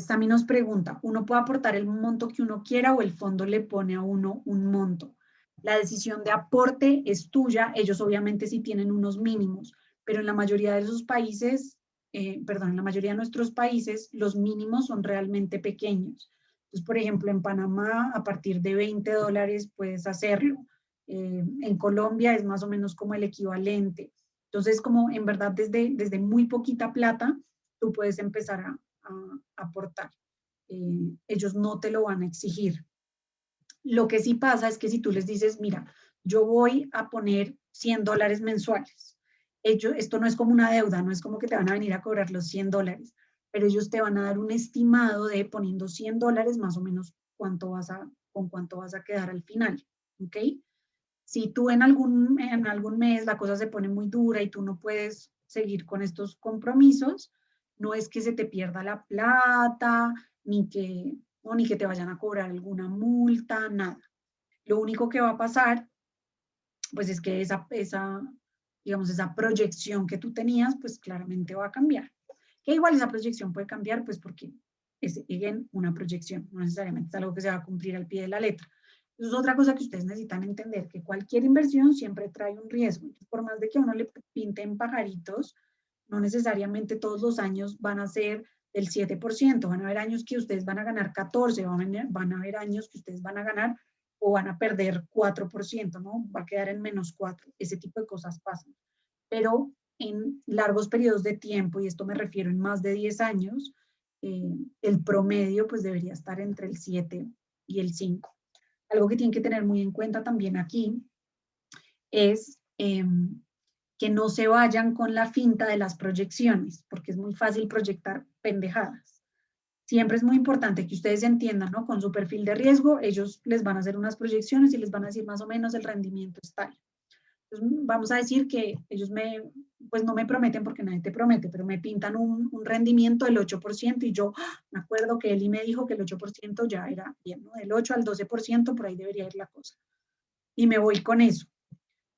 Sami nos pregunta, ¿uno puede aportar el monto que uno quiera o el fondo le pone a uno un monto? La decisión de aporte es tuya, ellos obviamente sí tienen unos mínimos, pero en la mayoría de esos países, en la mayoría de nuestros países, los mínimos son realmente pequeños. Entonces, por ejemplo, en Panamá, a partir de $20 puedes hacerlo. En Colombia es más o menos como el equivalente. Entonces, como en verdad desde muy poquita plata, tú puedes empezar a aportar. Ellos no te lo van a exigir. Lo que sí pasa es que si tú les dices, mira, yo voy a poner $100 mensuales, esto no es como una deuda, no es como que te van a venir a cobrar los $100, pero ellos te van a dar un estimado de poniendo $100 más o menos con cuánto vas a quedar al final, ¿ok? Si tú en algún mes la cosa se pone muy dura y tú no puedes seguir con estos compromisos, no es que se te pierda la plata, ni que te vayan a cobrar alguna multa, nada. Lo único que va a pasar, pues es que digamos, esa proyección que tú tenías, pues claramente va a cambiar. Que igual esa proyección puede cambiar, pues porque es una proyección, no necesariamente es algo que se va a cumplir al pie de la letra. Eso es otra cosa que ustedes necesitan entender, que cualquier inversión siempre trae un riesgo. Entonces, por más de que a uno le pinten pajaritos, no necesariamente todos los años van a ser del 7%. Van a haber años que ustedes van a ganar 14%, van a haber años que ustedes van a ganar o van a perder 4%, ¿no? Va a quedar en -4%. Ese tipo de cosas pasan. Pero en largos periodos de tiempo, y esto me refiero en más de 10 años, el promedio pues debería estar entre el 7 y el 5. Algo que tienen que tener muy en cuenta también aquí es que no se vayan con la finta de las proyecciones, porque es muy fácil proyectar pendejadas. Siempre es muy importante que ustedes entiendan, ¿no? Con su perfil de riesgo, ellos les van a hacer unas proyecciones y les van a decir más o menos el rendimiento es tal. Entonces, vamos a decir que ellos pues no me prometen porque nadie te promete, pero me pintan un rendimiento del 8% y yo me acuerdo que Eli me dijo que el 8% ya era bien, ¿no? Del 8 al 12% por ahí debería ir la cosa. Y me voy con eso.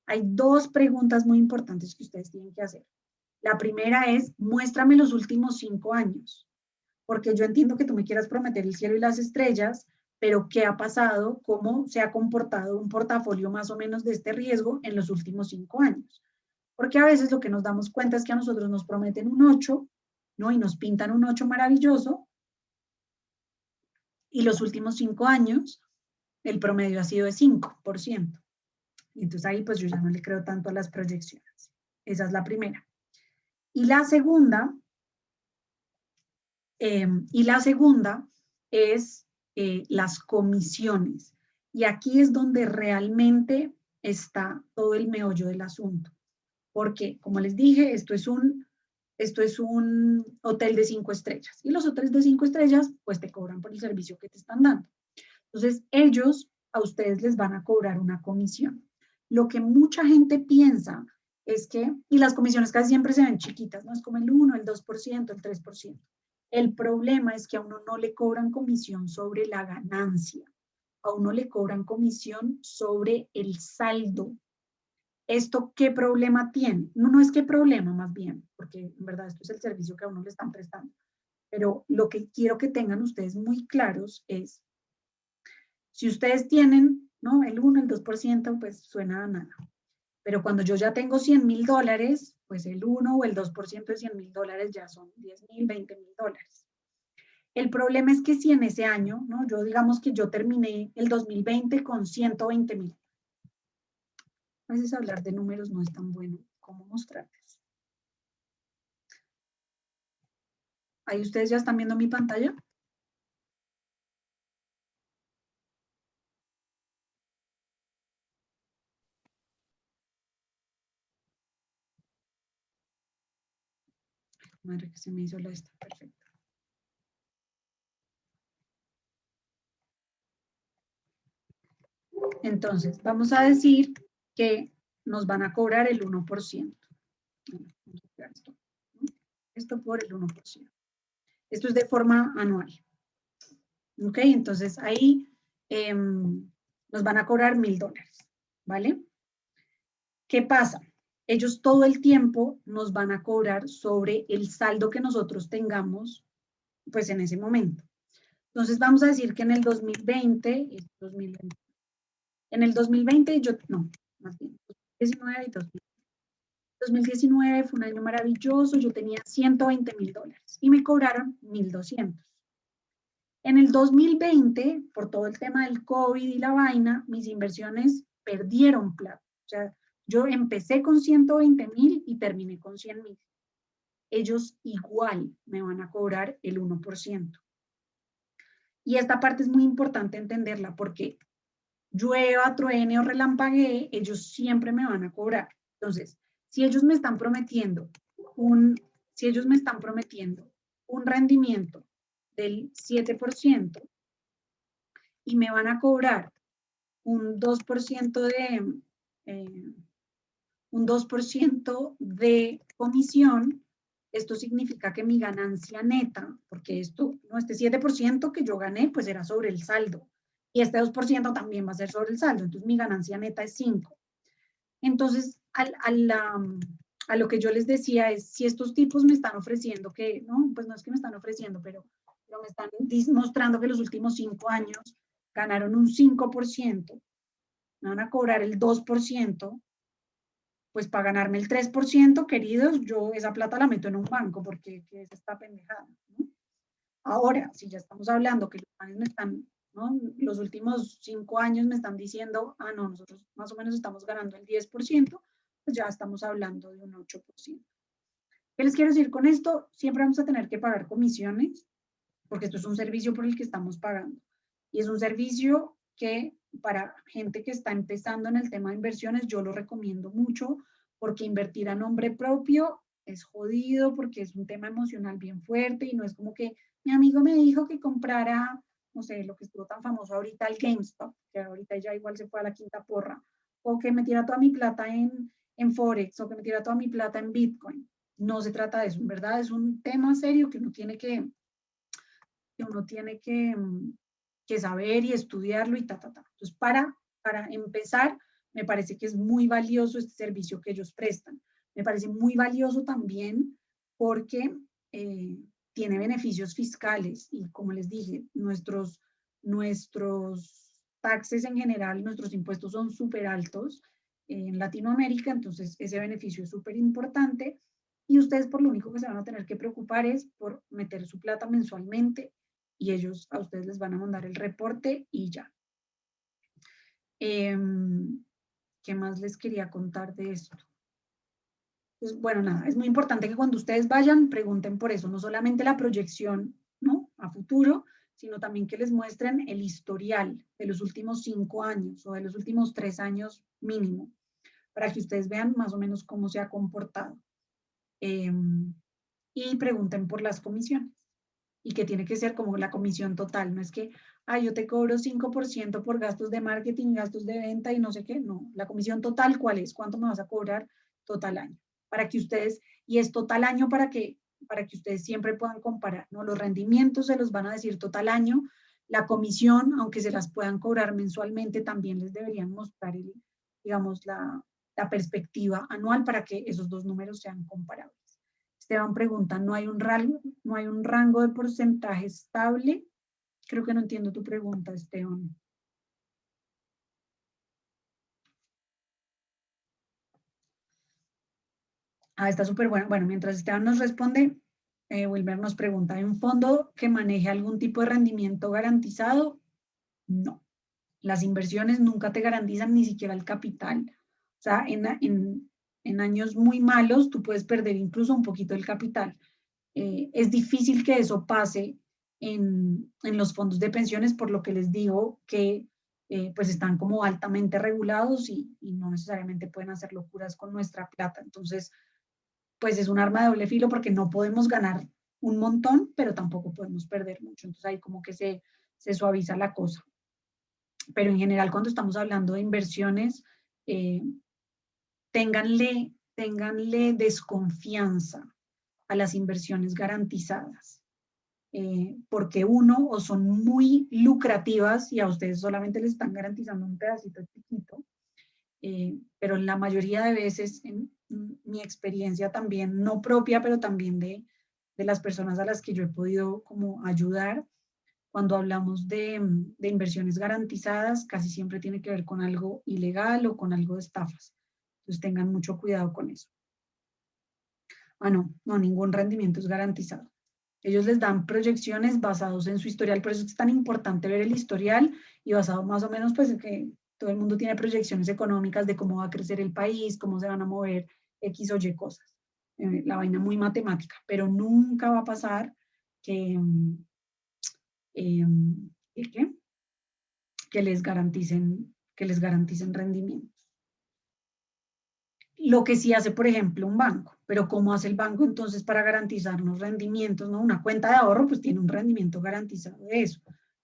Hay dos preguntas muy importantes que ustedes tienen que hacer. La primera es, muéstrame los últimos 5 años, porque yo entiendo que tú me quieras prometer el cielo y las estrellas, pero ¿qué ha pasado? ¿Cómo se ha comportado un portafolio más o menos de este riesgo en los últimos 5 años? Porque a veces lo que nos damos cuenta es que a nosotros nos prometen un 8, ¿no? Y nos pintan un 8 maravilloso, y los últimos 5 años el promedio ha sido de 5%. Y entonces ahí pues yo ya no le creo tanto a las proyecciones. Esa es la primera. Y la segunda, es las comisiones. Y aquí es donde realmente está todo el meollo del asunto. Porque, como les dije, esto es un hotel de 5 estrellas. Y los hoteles de 5 estrellas, pues te cobran por el servicio que te están dando. Entonces, ellos a ustedes les van a cobrar una comisión. Lo que mucha gente piensa es que, y las comisiones casi siempre se ven chiquitas, ¿no? Es como el 1, el 2%, el 3%. El problema es que a uno no le cobran comisión sobre la ganancia, a uno le cobran comisión sobre el saldo. ¿Esto qué problema tiene? No, no es qué problema más bien, porque en verdad esto es el servicio que a uno le están prestando. Pero lo que quiero que tengan ustedes muy claros es, si ustedes tienen, ¿no? El 1, el 2%, pues suena a nada. Pero cuando yo ya tengo $100,000, pues el 1 o el 2% de $100,000 ya son $10,000, $20,000. El problema es que si en ese año, ¿no? Yo digamos que yo terminé el 2020 con 120,000. A veces hablar de números no es tan bueno como mostrarles. Ahí ustedes ya están viendo mi pantalla. Madre que se me hizo la esta, perfecto. Entonces, vamos a decir que nos van a cobrar el 1%. Vamos a crear esto. Esto por el 1%. Esto es de forma anual. ¿Ok? Entonces, ahí nos van a cobrar $1,000, ¿vale? ¿Qué pasa? Ellos todo el tiempo nos van a cobrar sobre el saldo que nosotros tengamos, pues en ese momento. Entonces, vamos a decir que en el 2020, en el 2020 más bien, 2019 y 2019 fue un año maravilloso, yo tenía $120,000 y me cobraron 1,200. En el 2020, por todo el tema del COVID y la vaina, mis inversiones perdieron plata. O sea, yo empecé con 120,000 y terminé con 100,000. Ellos igual me van a cobrar el 1%. Y esta parte es muy importante entenderla porque llueva, truene o relampaguee, ellos siempre me van a cobrar. Entonces, si ellos me están prometiendo un rendimiento del 7% y me van a cobrar un 2% de comisión, esto significa que mi ganancia neta, porque este 7% que yo gané, pues era sobre el saldo, y este 2% también va a ser sobre el saldo, entonces mi ganancia neta es 5. Entonces, a lo que yo les decía es, si estos tipos me están ofreciendo que, no, pues no es que me están ofreciendo, pero me están mostrando que los últimos 5 años ganaron un 5%, me van a cobrar el 2%, pues para ganarme el 3%, queridos, yo esa plata la meto en un banco porque ¿qué es esta pendejada? ¿No? Ahora, si ya estamos hablando que los manes me están, ¿no? Los últimos 5 años me están diciendo, no, nosotros más o menos estamos ganando el 10%, pues ya estamos hablando de un 8%. ¿Qué les quiero decir con esto? Siempre vamos a tener que pagar comisiones, porque esto es un servicio por el que estamos pagando. Y es un servicio que para gente que está empezando en el tema de inversiones, yo lo recomiendo mucho, porque invertir a nombre propio es jodido, porque es un tema emocional bien fuerte y no es como que mi amigo me dijo que comprara, no sé, lo que estuvo tan famoso ahorita, el GameStop, que ahorita ya igual se fue a la quinta porra, o que metiera toda mi plata en Forex, o que metiera toda mi plata en Bitcoin. No se trata de eso, en verdad es un tema serio que uno tiene que saber y estudiarlo y ta. Entonces, para empezar, me parece que es muy valioso este servicio que ellos prestan. Me parece muy valioso también porque tiene beneficios fiscales y, como les dije, nuestros taxes en general, nuestros impuestos son súper altos en Latinoamérica, entonces ese beneficio es súper importante y ustedes por lo único que se van a tener que preocupar es por meter su plata mensualmente y ellos a ustedes les van a mandar el reporte y ya. ¿Qué más les quería contar de esto? Pues, bueno, nada, es muy importante que cuando ustedes vayan pregunten por eso, no solamente la proyección, ¿no? A futuro, sino también que les muestren el historial de los últimos 5 años o de los últimos 3 años mínimo, para que ustedes vean más o menos cómo se ha comportado. Y pregunten por las comisiones. Y que tiene que ser como la comisión total, no es que, yo te cobro 5% por gastos de marketing, gastos de venta y no sé qué, no, la comisión total, ¿cuál es? ¿Cuánto me vas a cobrar total año? Para que ustedes, y es total año para que ustedes siempre puedan comparar, ¿no? Los rendimientos se los van a decir total año, la comisión, aunque se las puedan cobrar mensualmente, también les deberían mostrar, digamos, la perspectiva anual para que esos dos números sean comparables. Esteban pregunta, ¿no hay un rango de porcentaje estable? Creo que no entiendo tu pregunta, Esteban. Está súper bueno. Bueno, mientras Esteban nos responde, Wilmer nos pregunta, ¿hay un fondo que maneje algún tipo de rendimiento garantizado? No. Las inversiones nunca te garantizan ni siquiera el capital. O sea, en años muy malos tú puedes perder incluso un poquito el capital. Es difícil que eso pase en los fondos de pensiones, por lo que les digo que pues están como altamente regulados y no necesariamente pueden hacer locuras con nuestra plata. Entonces, pues es un arma de doble filo porque no podemos ganar un montón, pero tampoco podemos perder mucho. Entonces ahí como que se suaviza la cosa. pero en general cuando estamos hablando de inversiones, ténganle desconfianza a las inversiones garantizadas, porque uno, o son muy lucrativas y a ustedes solamente les están garantizando un pedacito chiquito, pero en la mayoría de veces, en mi experiencia también, no propia, pero también de las personas a las que yo he podido como ayudar, cuando hablamos de inversiones garantizadas, casi siempre tiene que ver con algo ilegal o con algo de estafas. Entonces tengan mucho cuidado con eso. No, ningún rendimiento es garantizado. Ellos les dan proyecciones basados en su historial, por eso es tan importante ver el historial y basado más o menos pues en que todo el mundo tiene proyecciones económicas de cómo va a crecer el país, cómo se van a mover X o Y cosas. La vaina muy matemática, pero nunca va a pasar que, ¿qué? que les garanticen rendimientos. Lo que sí hace, por ejemplo, un banco, pero ¿cómo hace el banco entonces para garantizarnos rendimientos? ¿No? Una cuenta de ahorro pues tiene un rendimiento garantizado de eso.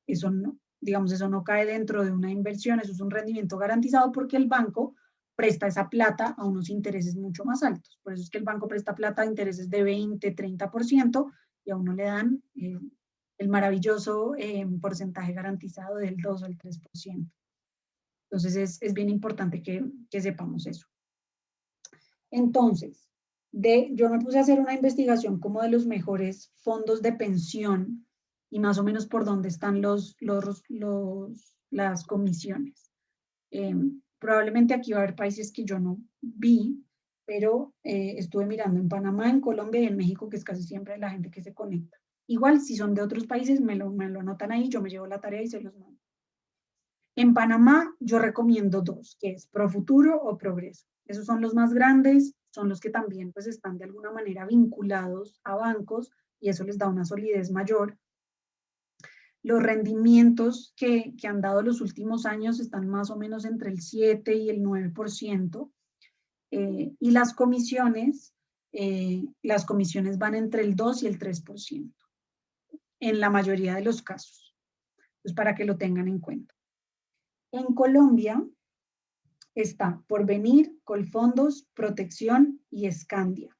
Eso no, digamos, eso no cae dentro de una inversión, eso es un rendimiento garantizado porque el banco presta esa plata a unos intereses mucho más altos. Por eso es que el banco presta plata a intereses de 20, 30% y a uno le dan el maravilloso porcentaje garantizado del 2 al 3%. Entonces es bien importante que sepamos eso. Entonces, yo me puse a hacer una investigación como de los mejores fondos de pensión y más o menos por dónde están las comisiones. Probablemente aquí va a haber países que yo no vi, pero estuve mirando en Panamá, en Colombia y en México, que es casi siempre la gente que se conecta. Igual, si son de otros países, me lo anotan ahí, yo me llevo la tarea y se los mando. En Panamá yo recomiendo dos, que es Profuturo o Progreso. Esos son los más grandes, son los que también pues están de alguna manera vinculados a bancos y eso les da una solidez mayor. Los rendimientos que han dado los últimos años están más o menos entre el 7 y el 9%. Y las comisiones van entre el 2 y el 3% en la mayoría de los casos. Pues para que lo tengan en cuenta. En Colombia está Porvenir, Colfondos, Protección y Escandia.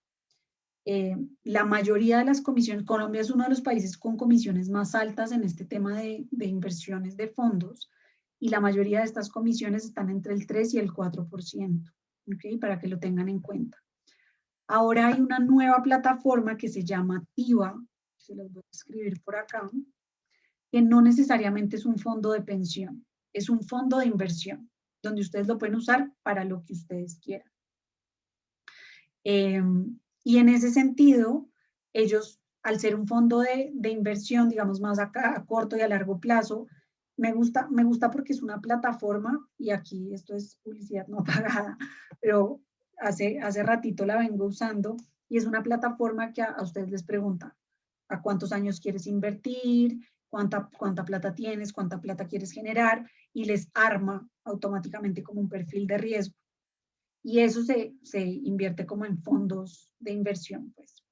La mayoría de las comisiones, Colombia es uno de los países con comisiones más altas en este tema de inversiones de fondos y la mayoría de estas comisiones están entre el 3 y el 4%, ¿okay? Para que lo tengan en cuenta. Ahora hay una nueva plataforma que se llama TIVA, se los voy a escribir por acá, que no necesariamente es un fondo de pensión, es un fondo de inversión, donde ustedes lo pueden usar para lo que ustedes quieran. Y en ese sentido, ellos, al ser un fondo de inversión, digamos, más a corto y a largo plazo, me gusta porque es una plataforma, y aquí esto es publicidad no pagada, pero hace ratito la vengo usando, y es una plataforma que a ustedes les pregunta, ¿a cuántos años quieres invertir? ¿Cuánta plata tienes? ¿Cuánta plata quieres generar? Y les arma automáticamente como un perfil de riesgo. Y eso se invierte como en fondos de inversión, pues.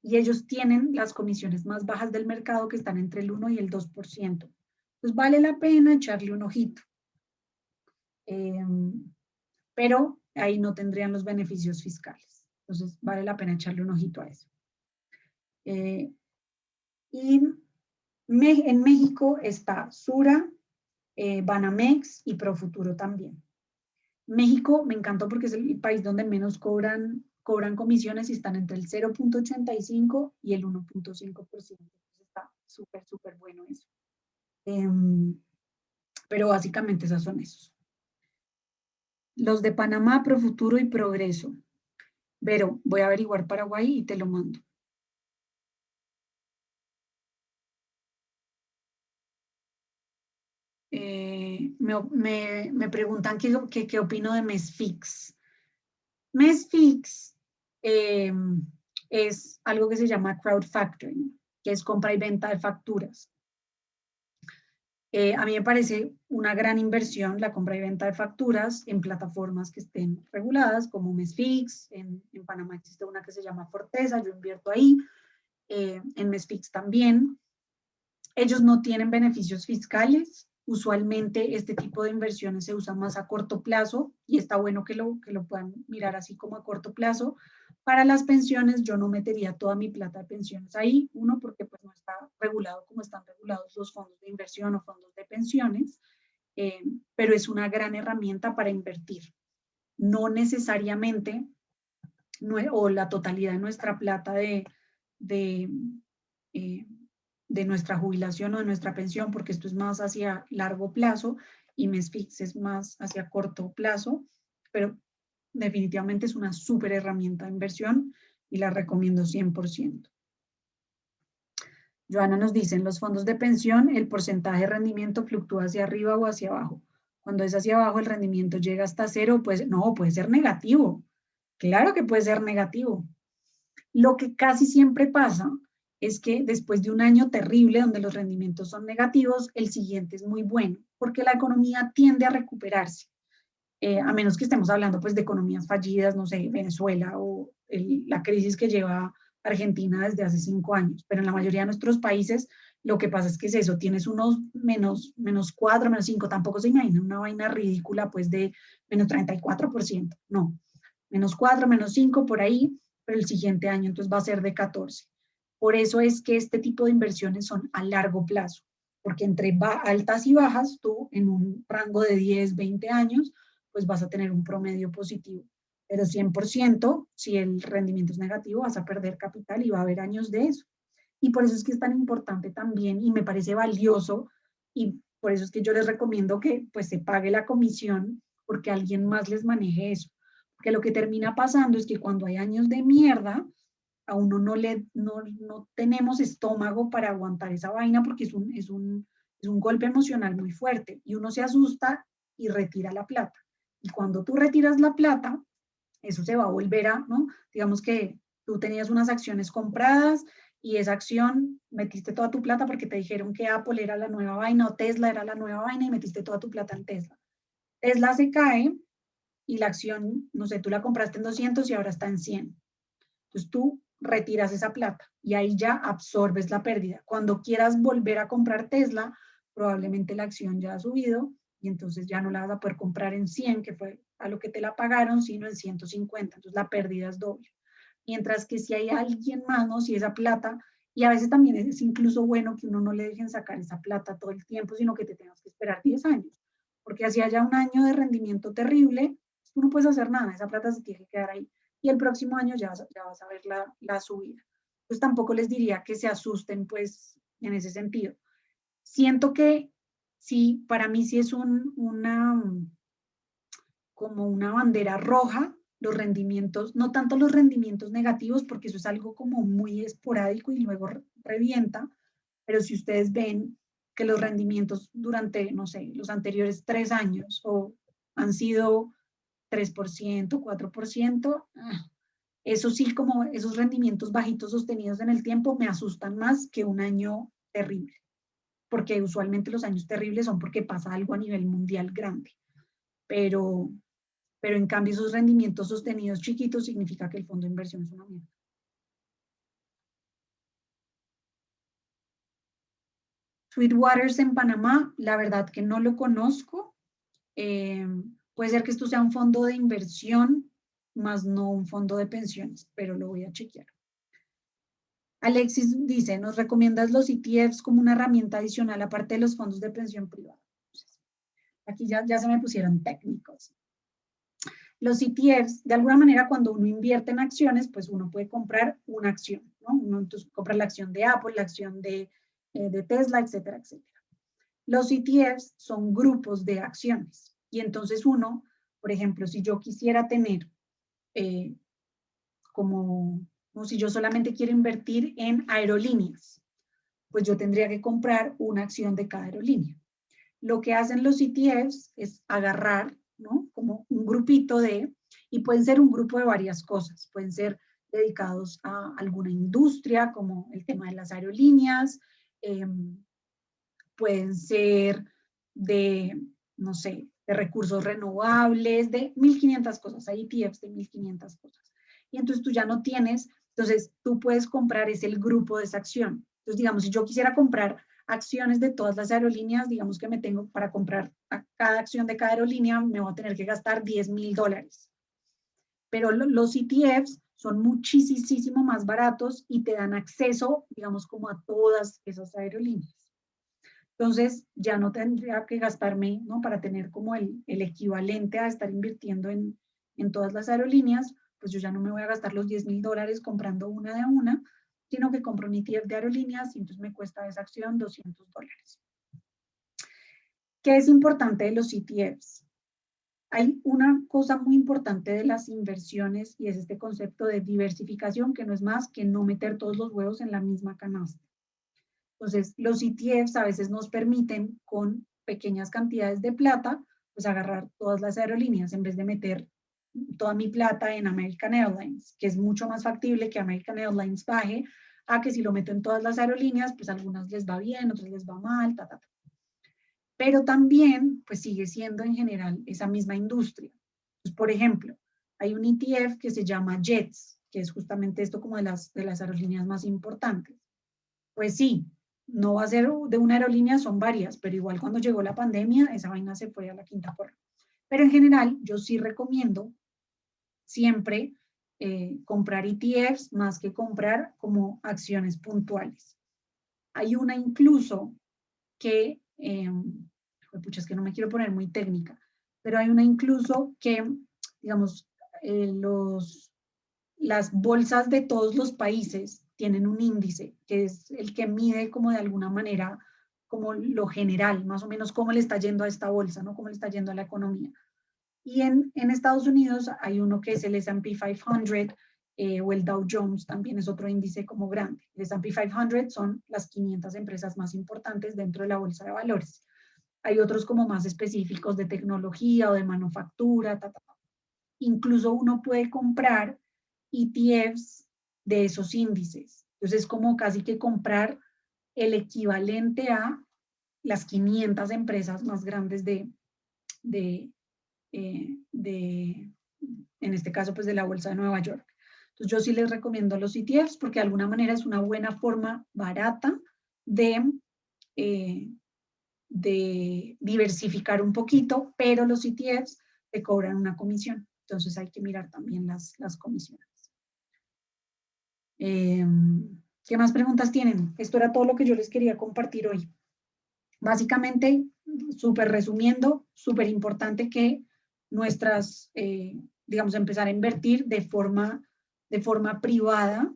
Y ellos tienen las comisiones más bajas del mercado que están entre el 1 y el 2%. Pues vale la pena echarle un ojito. Pero ahí no tendrían los beneficios fiscales. Entonces vale la pena echarle un ojito a eso. Y en México está Sura, Banamex y Profuturo también. México me encantó porque es el país donde menos cobran comisiones y están entre el 0.85 y el 1.5%. Está súper, súper bueno eso. Pero básicamente esos son esos. Los de Panamá, Profuturo y Progreso. Pero voy a averiguar Paraguay y te lo mando. Me preguntan qué opino de Mesfix. Mesfix es algo que se llama crowdfactoring, que es compra y venta de facturas. A mí me parece una gran inversión la compra y venta de facturas en plataformas que estén reguladas, como Mesfix. En Panamá existe una que se llama Forteza, yo invierto ahí. En Mesfix también. Ellos no tienen beneficios fiscales, Usualmente este tipo de inversiones se usa más a corto plazo y está bueno que lo puedan mirar así como a corto plazo. Para las pensiones yo no metería toda mi plata de pensiones ahí, uno porque pues no está regulado como están regulados los fondos de inversión o fondos de pensiones, pero es una gran herramienta para invertir. No necesariamente o la totalidad de nuestra plata de, eh, de nuestra jubilación o de nuestra pensión, porque esto es más hacia largo plazo y MESFIX es más hacia corto plazo, pero definitivamente es una súper herramienta de inversión y la recomiendo 100%. Joana nos dice, en los fondos de pensión el porcentaje de rendimiento fluctúa hacia arriba o hacia abajo. Cuando es hacia abajo el rendimiento llega hasta cero, pues no, puede ser negativo. Claro que puede ser negativo. Lo que casi siempre pasa es que después de un año terrible donde los rendimientos son negativos, el siguiente es muy bueno, porque la economía tiende a recuperarse, a menos que estemos hablando pues de economías fallidas, no sé, Venezuela o la crisis que lleva Argentina desde hace 5 años, pero en la mayoría de nuestros países lo que pasa es que es eso, tienes unos menos 4, menos 5, tampoco se imagina una vaina ridícula pues de menos 34%, no, menos 4, menos 5 por ahí, pero el siguiente año entonces va a ser de 14. Por eso es que este tipo de inversiones son a largo plazo, porque entre altas y bajas, tú en un rango de 10, 20 años, pues vas a tener un promedio positivo. Pero 100%, si el rendimiento es negativo, vas a perder capital y va a haber años de eso. Y por eso es que es tan importante también y me parece valioso y por eso es que yo les recomiendo que pues se pague la comisión porque alguien más les maneje eso. Porque lo que termina pasando es que cuando hay años de mierda, a uno no tenemos estómago para aguantar esa vaina porque es un golpe emocional muy fuerte y uno se asusta y retira la plata. Y cuando tú retiras la plata, eso se va a volver a, ¿no? Digamos que tú tenías unas acciones compradas y esa acción metiste toda tu plata porque te dijeron que Apple era la nueva vaina o Tesla era la nueva vaina y metiste toda tu plata en Tesla. Tesla se cae y la acción, no sé, tú la compraste en 200 y ahora está en 100. Entonces tú retiras esa plata y ahí ya absorbes la pérdida. Cuando quieras volver a comprar Tesla, probablemente la acción ya ha subido y entonces ya no la vas a poder comprar en 100, que fue a lo que te la pagaron, sino en 150. Entonces la pérdida es doble. Mientras que si hay alguien más, ¿no? Si esa plata, y a veces también es incluso bueno que uno no le dejen sacar esa plata todo el tiempo, sino que te tengas que esperar 10 años. Porque así haya un año de rendimiento terrible, tú no puedes hacer nada, esa plata se tiene que quedar ahí y el próximo año ya vas a ver la subida. Pues tampoco les diría que se asusten pues en ese sentido. Siento que sí, para mí sí es como una bandera roja los rendimientos, no tanto los rendimientos negativos, porque eso es algo como muy esporádico y luego revienta, pero si ustedes ven que los rendimientos durante, no sé, los anteriores 3 años o han sido 3%, 4%, eso sí, como esos rendimientos bajitos sostenidos en el tiempo me asustan más que un año terrible, porque usualmente los años terribles son porque pasa algo a nivel mundial grande, pero, pero en cambio esos rendimientos sostenidos chiquitos significa que el fondo de inversión es una mierda. Sweetwaters en Panamá, la verdad que no lo conozco. Puede ser que esto sea un fondo de inversión, más no un fondo de pensiones, pero lo voy a chequear. Alexis dice, ¿nos recomiendas los ETFs como una herramienta adicional aparte de los fondos de pensión privada? Aquí ya se me pusieron técnicos. Los ETFs, de alguna manera, cuando uno invierte en acciones, pues uno puede comprar una acción, ¿no? Uno entonces compra la acción de Apple, la acción de Tesla, etcétera, etcétera. Los ETFs son grupos de acciones y entonces uno, por ejemplo, si yo quisiera tener como si yo solamente quiero invertir en aerolíneas, pues yo tendría que comprar una acción de cada aerolínea. Lo que hacen los ETFs es agarrar, ¿no? Como un grupito y pueden ser un grupo de varias cosas, pueden ser dedicados a alguna industria, como el tema de las aerolíneas, pueden ser de, no sé, de recursos renovables, de 1500 cosas, hay ETFs de 1500 cosas. Y entonces tú ya no tienes, entonces tú puedes comprar, es el grupo de esa acción. Entonces, digamos, si yo quisiera comprar acciones de todas las aerolíneas, digamos que me tengo para comprar a cada acción de cada aerolínea, me voy a tener que gastar $10,000. Pero los ETFs son muchísimo más baratos y te dan acceso, digamos, como a todas esas aerolíneas. Entonces, ya no tendría que gastarme, ¿no? Para tener como el equivalente a estar invirtiendo en todas las aerolíneas, pues yo ya no me voy a gastar los $10,000 comprando una de una, sino que compro un ETF de aerolíneas y entonces me cuesta esa acción $200. ¿Qué es importante de los ETFs? Hay una cosa muy importante de las inversiones y es este concepto de diversificación, que no es más que no meter todos los huevos en la misma canasta. Entonces, los ETFs a veces nos permiten con pequeñas cantidades de plata, pues agarrar todas las aerolíneas en vez de meter toda mi plata en American Airlines, que es mucho más factible que American Airlines baje a que si lo meto en todas las aerolíneas, pues algunas les va bien, otras les va mal, ta. Pero también, pues sigue siendo en general esa misma industria. Pues, por ejemplo, hay un ETF que se llama JETS, que es justamente esto como de las aerolíneas más importantes. Pues sí, no va a ser de una aerolínea, son varias, pero igual cuando llegó la pandemia, esa vaina se fue a la quinta porra. Pero en general, yo sí recomiendo siempre comprar ETFs más que comprar como acciones puntuales. Hay una incluso que, pucha, es que no me quiero poner muy técnica, pero hay una incluso que, digamos, las bolsas de todos los países tienen un índice, que es el que mide como de alguna manera, como lo general, más o menos cómo le está yendo a esta bolsa, ¿no? Cómo le está yendo a la economía. Y en Estados Unidos hay uno que es el S&P 500 o el Dow Jones, también es otro índice como grande. El S&P 500 son las 500 empresas más importantes dentro de la bolsa de valores. Hay otros como más específicos de tecnología o de manufactura, Incluso uno puede comprar ETFs de esos índices. Entonces es como casi que comprar el equivalente a las 500 empresas más grandes de, en este caso, pues de la Bolsa de Nueva York. Entonces yo sí les recomiendo los ETFs porque de alguna manera es una buena forma barata eh, de diversificar un poquito, pero los ETFs te cobran una comisión. Entonces hay que mirar también las comisiones. ¿Qué más preguntas tienen? Esto era todo lo que yo les quería compartir hoy. Básicamente, súper resumiendo, súper importante que nuestras, digamos, empezar a invertir de forma privada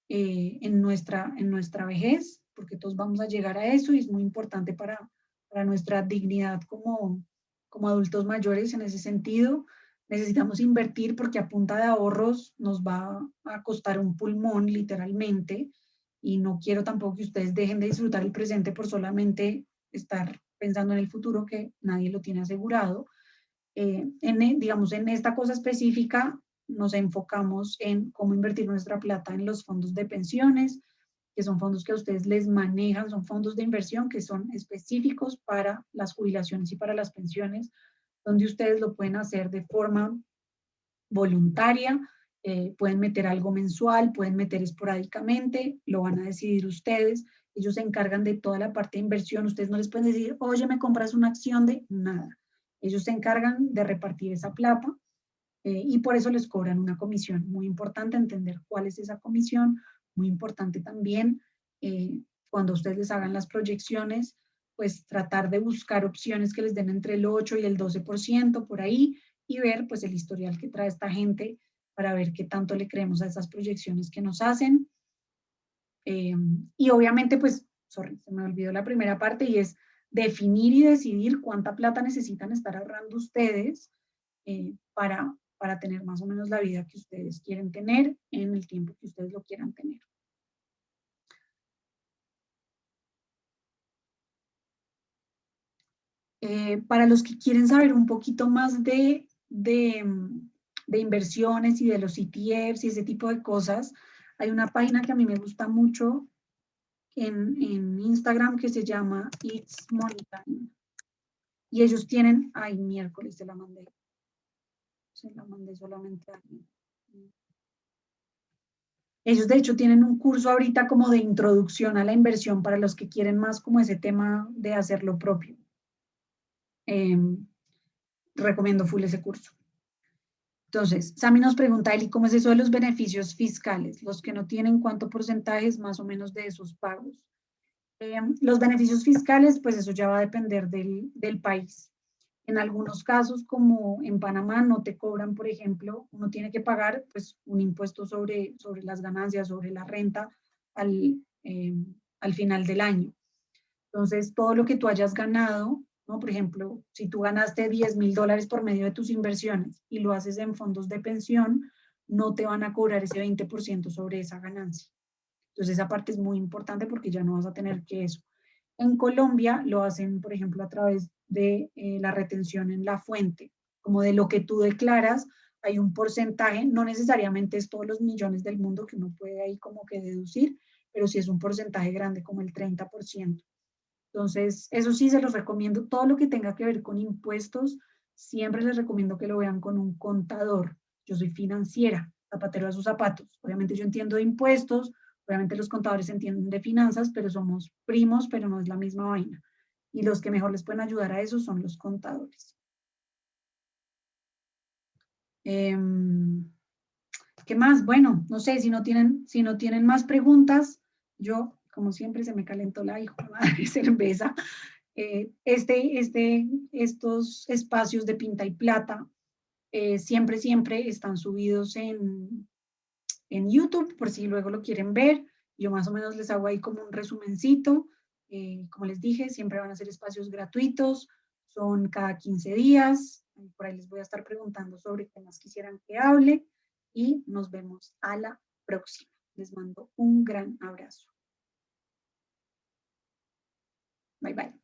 en nuestra vejez, porque todos vamos a llegar a eso y es muy importante para nuestra dignidad como adultos mayores en ese sentido. Necesitamos invertir porque a punta de ahorros nos va a costar un pulmón, literalmente, y no quiero tampoco que ustedes dejen de disfrutar el presente por solamente estar pensando en el futuro que nadie lo tiene asegurado. Digamos, en esta cosa específica nos enfocamos en cómo invertir nuestra plata en los fondos de pensiones, que son fondos que a ustedes les manejan, son fondos de inversión que son específicos para las jubilaciones y para las pensiones, donde ustedes lo pueden hacer de forma voluntaria, pueden meter algo mensual, pueden meter esporádicamente, lo van a decidir ustedes. Ellos se encargan de toda la parte de inversión. Ustedes no les pueden decir, oye, me compras una acción de nada. Ellos se encargan de repartir esa plata y por eso les cobran una comisión. Muy importante entender cuál es esa comisión. Muy importante también cuando ustedes les hagan las proyecciones, pues tratar de buscar opciones que les den entre el 8 y el 12% por ahí y ver pues el historial que trae esta gente para ver qué tanto le creemos a esas proyecciones que nos hacen. Y obviamente pues, sorry, se me olvidó la primera parte y es definir y decidir cuánta plata necesitan estar ahorrando ustedes para tener más o menos la vida que ustedes quieren tener en el tiempo que ustedes lo quieran tener. Para los que quieren saber un poquito más de inversiones y de los ETFs y ese tipo de cosas, hay una página que a mí me gusta mucho en Instagram que se llama It's Money Time. Y ellos tienen, ay, miércoles se la mandé solamente a alguien. Ellos de hecho tienen un curso ahorita como de introducción a la inversión para los que quieren más como ese tema de hacer lo propio. Recomiendo full ese curso. Entonces, Sami nos pregunta, Eli, ¿cómo es eso de los beneficios fiscales? Los que no tienen, ¿cuánto porcentaje es más o menos de esos pagos? Los beneficios fiscales, pues eso ya va a depender del país. En algunos casos, como en Panamá, no te cobran, por ejemplo, uno tiene que pagar pues, un impuesto sobre las ganancias, sobre la renta al final del año. Entonces, todo lo que tú hayas ganado, ¿no? Por ejemplo, si tú ganaste $10,000 por medio de tus inversiones y lo haces en fondos de pensión, no te van a cobrar ese 20% sobre esa ganancia. Entonces, esa parte es muy importante porque ya no vas a tener que eso. En Colombia lo hacen, por ejemplo, a través de la retención en la fuente, como de lo que tú declaras, hay un porcentaje, no necesariamente es todos los millones del mundo que uno puede ahí como que deducir, pero sí es un porcentaje grande, como el 30%. Entonces, eso sí se los recomiendo. Todo lo que tenga que ver con impuestos, siempre les recomiendo que lo vean con un contador. Yo soy financiera, zapatero a sus zapatos. Obviamente yo entiendo de impuestos, obviamente los contadores entienden de finanzas, pero somos primos, pero no es la misma vaina. Y los que mejor les pueden ayudar a eso son los contadores. ¿Qué más? Bueno, no sé, si no tienen más preguntas, yo, como siempre, se me calentó la hijo de madre cerveza. Estos espacios de Pinta y Plata siempre están subidos en YouTube, por si luego lo quieren ver. Yo más o menos les hago ahí como un resumencito. Como les dije, siempre van a ser espacios gratuitos, son cada 15 días. Por ahí les voy a estar preguntando sobre temas que quisieran que hable y nos vemos a la próxima. Les mando un gran abrazo. Bye, bye.